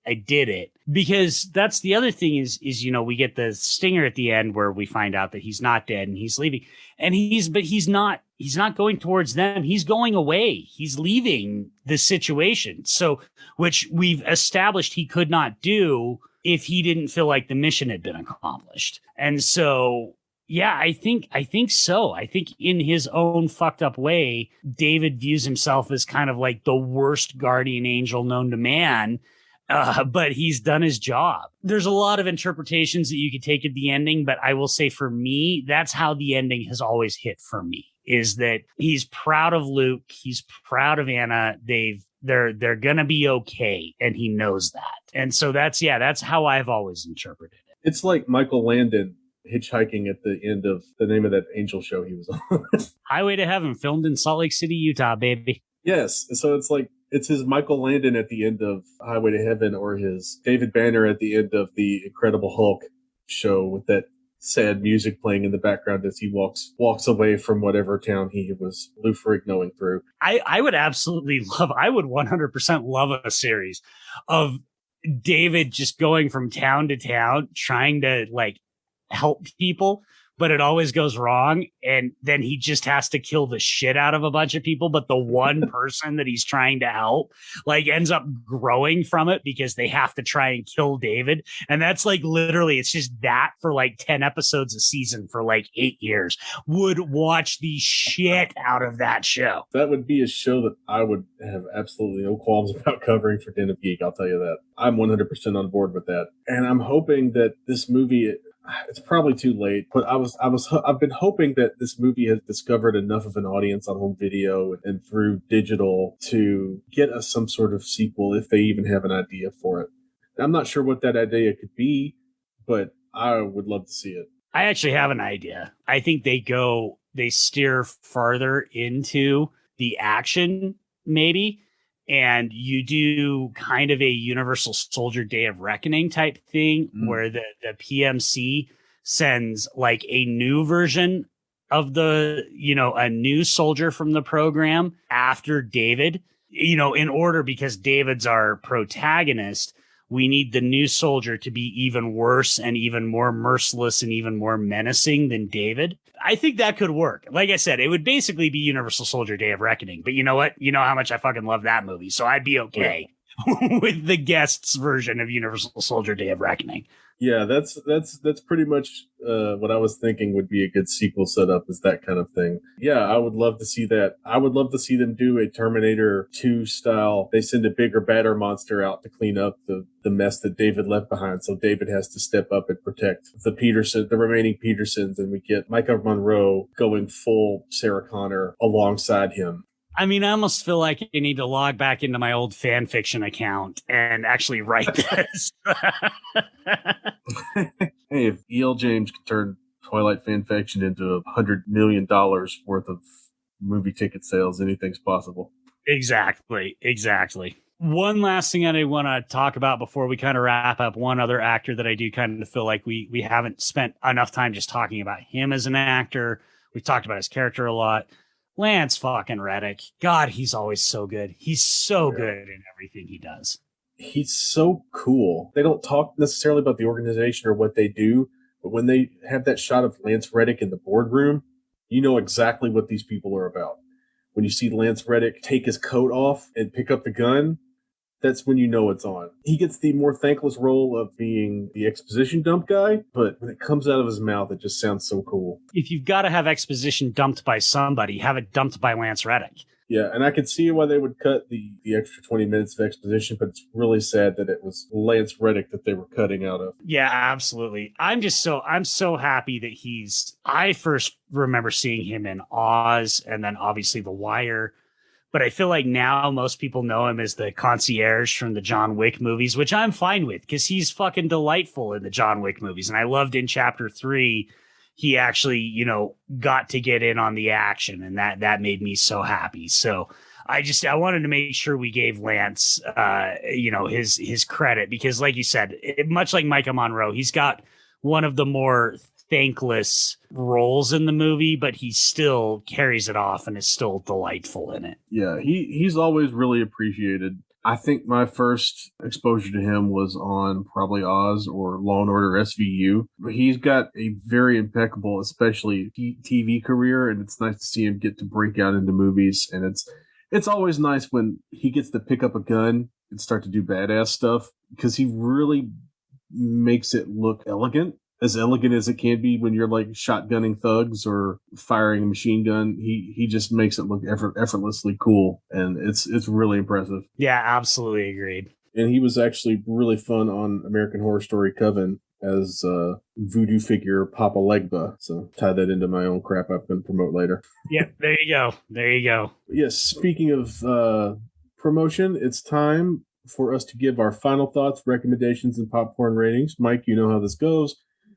I did it. Because that's the other thing is we get the stinger at the end where we find out that he's not dead and he's leaving. And he's not going towards them. He's going away. He's leaving the situation. So, which we've established he could not do if he didn't feel like the mission had been accomplished. And so, yeah, I think so. I think in his own fucked up way, David views himself as kind of like the worst guardian angel known to man. But he's done his job. There's a lot of interpretations that you could take at the ending, but I will say for me, that's how the ending has always hit for me, is that he's proud of Luke. He's proud of Anna. They're going to be okay. And he knows that. And so that's how I've always interpreted it. It's like Michael Landon hitchhiking at the end of the name of that Angel show he was on. Highway to Heaven, filmed in Salt Lake City, Utah, baby. Yes. So it's like, it's his Michael Landon at the end of Highway to Heaven or his David Banner at the end of the Incredible Hulk show with that sad music playing in the background as he walks away from whatever town he was Lou Ferrignoing through. I would absolutely I would 100% love a series of David just going from town to town trying to like help people, but it always goes wrong. And then he just has to kill the shit out of a bunch of people. But the one person that he's trying to help, like, ends up growing from it because they have to try and kill David. And that's like literally, it's just that for like 10 episodes a season for like 8 years. Would watch the shit out of that show. That would be a show that I would have absolutely no qualms about covering for Den of Geek. I'll tell you that. I'm 100% on board with that. And I'm hoping that this movie, it's probably too late, but I've been hoping that this movie has discovered enough of an audience on home video and through digital to get us some sort of sequel if they even have an idea for it. I'm not sure what that idea could be, but I would love to see it. I actually have an idea. I think they steer farther into the action, maybe, and you do kind of a Universal Soldier Day of Reckoning type thing where the PMC sends like a new version of a new soldier from the program after David, in order, because David's our protagonist. We need the new soldier to be even worse and even more merciless and even more menacing than David. I think that could work. Like I said, it would basically be Universal Soldier Day of Reckoning. But you know what? You know how much I fucking love that movie. So I'd be okay with the guest's version of Universal Soldier Day of Reckoning. Yeah, that's pretty much what I was thinking would be a good sequel setup, is that kind of thing. Yeah, I would love to see that. I would love to see them do a Terminator 2 style. They send a bigger, badder monster out to clean up the mess that David left behind. So David has to step up and protect the remaining Petersons, and we get Micah Monroe going full Sarah Connor alongside him. I mean, I almost feel like I need to log back into my old fan fiction account and actually write this. Hey, if E.L. James can turn Twilight fan fiction into $100 million worth of movie ticket sales, anything's possible. Exactly. One last thing I want to talk about before we kind of wrap up, one other actor that I do kind of feel like we haven't spent enough time just talking about him as an actor. We've talked about his character a lot. Lance fucking Reddick. God, he's always so good. He's so good in everything he does. He's so cool. They don't talk necessarily about the organization or what they do, but when they have that shot of Lance Reddick in the boardroom, you know exactly what these people are about. When you see Lance Reddick take his coat off and pick up the gun, that's when you know it's on. He gets the more thankless role of being the exposition dump guy, but when it comes out of his mouth, it just sounds so cool. If you've got to have exposition dumped by somebody, have it dumped by Lance Reddick. Yeah, and I could see why they would cut the extra 20 minutes of exposition, but it's really sad that it was Lance Reddick that they were cutting out of. Yeah, absolutely. I'm so happy that I first remember seeing him in Oz and then obviously The Wire. But I feel like now most people know him as the concierge from the John Wick movies, which I'm fine with because he's fucking delightful in the John Wick movies. And I loved in Chapter 3, he actually, got to get in on the action, and that made me so happy. So I wanted to make sure we gave Lance, his credit, because like you said, much like Micah Monroe, he's got one of the more thankless roles in the movie, but he still carries it off and is still delightful in it. Yeah, he's always really appreciated. I think my first exposure to him was on probably Oz or Law and Order SVU. He's got a very impeccable, especially TV career, and it's nice to see him get to break out into movies. And it's always nice when he gets to pick up a gun and start to do badass stuff, because he really makes it look elegant as it can be when you're like shotgunning thugs or firing a machine gun. He just makes it look effortlessly cool, and it's really impressive. Yeah, absolutely agreed. And he was actually really fun on American Horror Story Coven as voodoo figure Papa Legba. So tie that into my own crap I'm going to promote later. Yeah, there you go. Yes, speaking of promotion, it's time for us to give our final thoughts, recommendations, and popcorn ratings. Mike, you know how this goes.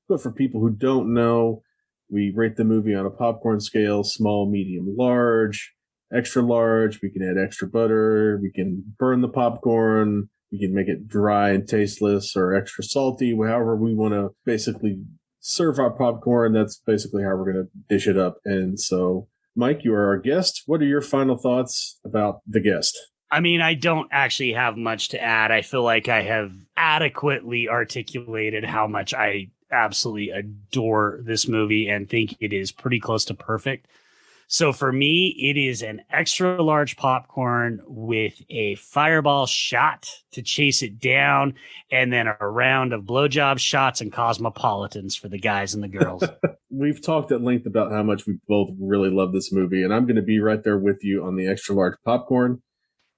But for people who don't know, we rate the movie on a popcorn scale: small, medium, large, extra large. We can add extra butter. We can burn the popcorn. We can make it dry and tasteless, or extra salty. However we want to basically serve our popcorn, that's basically how we're going to dish it up. And so, Mike, you are our guest. What are your final thoughts about The Guest? I mean, I don't actually have much to add. I feel like I have adequately articulated how much I absolutely adore this movie and think it is pretty close to perfect. So for me, it is an extra large popcorn with a fireball shot to chase it down, and then a round of blowjob shots and cosmopolitans for the guys and the girls. We've talked at length about how much we both really love this movie, and I'm going to be right there with you on the extra large popcorn.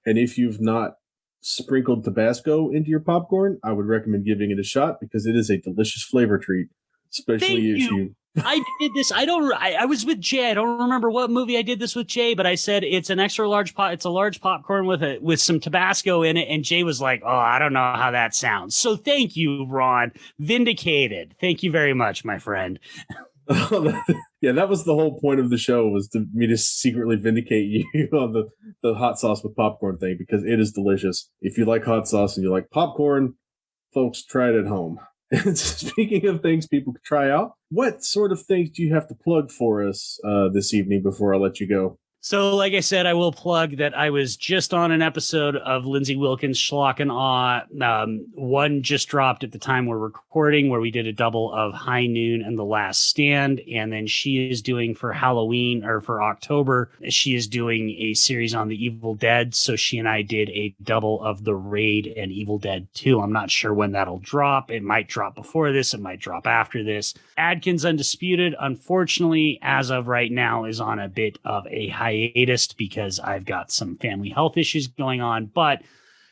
And if you've not sprinkled Tabasco into your popcorn, I would recommend giving it a shot, because it is a delicious flavor treat, especially I did this. I was with Jay. I don't remember what movie I did this with Jay, but I said it's an extra large pot. It's a large popcorn with some Tabasco in it. And Jay was like, "Oh, I don't know how that sounds." So thank you, Ron. Vindicated. Thank you very much, my friend. Yeah, that was the whole point of the show, was to me to secretly vindicate you on the hot sauce with popcorn thing, because it is delicious. If you like hot sauce and you like popcorn, folks, try it at home. And speaking of things people could try out, what sort of things do you have to plug for us this evening before I let you go? So, like I said, I will plug that I was just on an episode of Lindsay Wilkins' Schlock and Awe. One just dropped at the time we're recording, where we did a double of High Noon and The Last Stand. And then she is doing for Halloween, or for October, she is doing a series on the Evil Dead. So she and I did a double of The Raid and Evil Dead 2. I'm not sure when that'll drop. It might drop before this. It might drop after this. Adkins Undisputed, unfortunately, as of right now, is on a bit of a hiatus because I've got some family health issues going on, but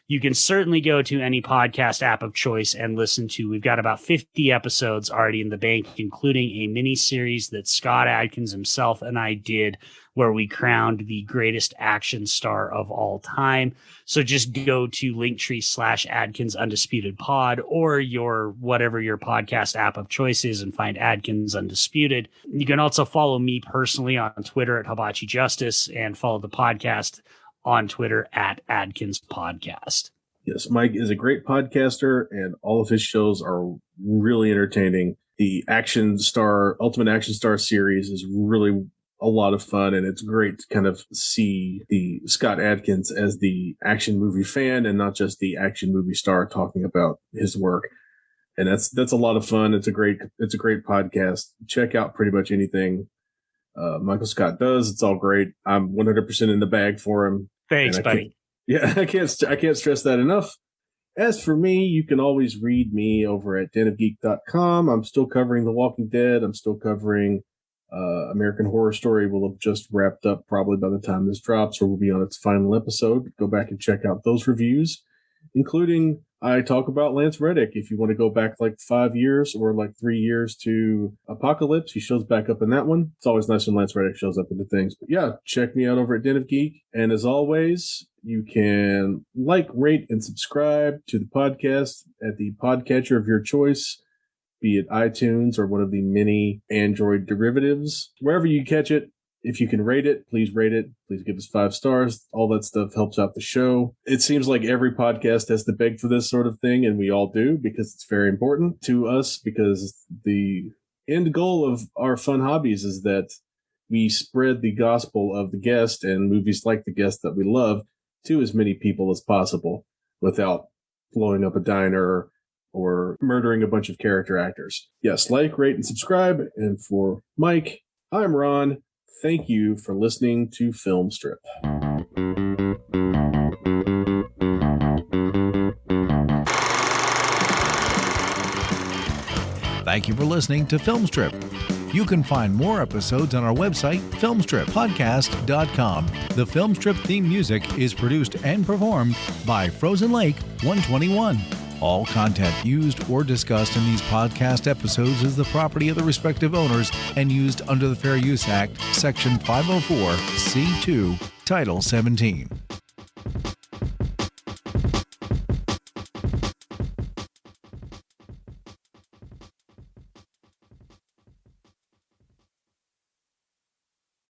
you can certainly go to any podcast app of choice and listen to. We've got about 50 episodes already in the bank, including a mini series that Scott Adkins himself and I did, where we crowned the greatest action star of all time. So just go to Linktree/Adkins Undisputed Pod, or whatever your podcast app of choice is, and find Adkins Undisputed. You can also follow me personally on Twitter at Hibachi Justice, and follow the podcast on Twitter at Adkins Podcast. Yes, Mike is a great podcaster, and all of his shows are really entertaining. The Ultimate Action Star series is really a lot of fun, and it's great to kind of see the Scott Adkins as the action movie fan and not just the action movie star talking about his work. And that's a lot of fun. It's a great podcast. Check out pretty much anything Michael Scott does. It's all great. I'm 100% in the bag for him. Thanks, buddy. I can't stress that enough. As for me, you can always read me over at denofgeek.com. I'm still covering The Walking Dead. I'm still covering American Horror Story. Will have just wrapped up probably by the time this drops, or will be on its final episode. Go back and check out those reviews, including I talk about Lance Reddick. If you want to go back like 5 years or like 3 years to Apocalypse, he shows back up in that one. It's always nice when Lance Reddick shows up into things. But yeah, check me out over at Den of Geek. And as always, you can like, rate, and subscribe to the podcast at the podcatcher of your choice, be it iTunes or one of the many Android derivatives. Wherever you catch it, if you can rate it. Please give us 5 stars. All that stuff helps out the show. It seems like every podcast has to beg for this sort of thing, and we all do, because it's very important to us, because the end goal of our fun hobbies is that we spread the gospel of The Guest and movies like The Guest that we love to as many people as possible without blowing up a diner or murdering a bunch of character actors. Yes, like, rate, and subscribe. And for Mike, I'm Ron. Thank you for listening to Film Strip. Thank you for listening to Film Strip. You can find more episodes on our website, filmstrippodcast.com. The Film Strip theme music is produced and performed by Frozen Lake 121. All content used or discussed in these podcast episodes is the property of the respective owners and used under the Fair Use Act, Section 504, C2, Title 17.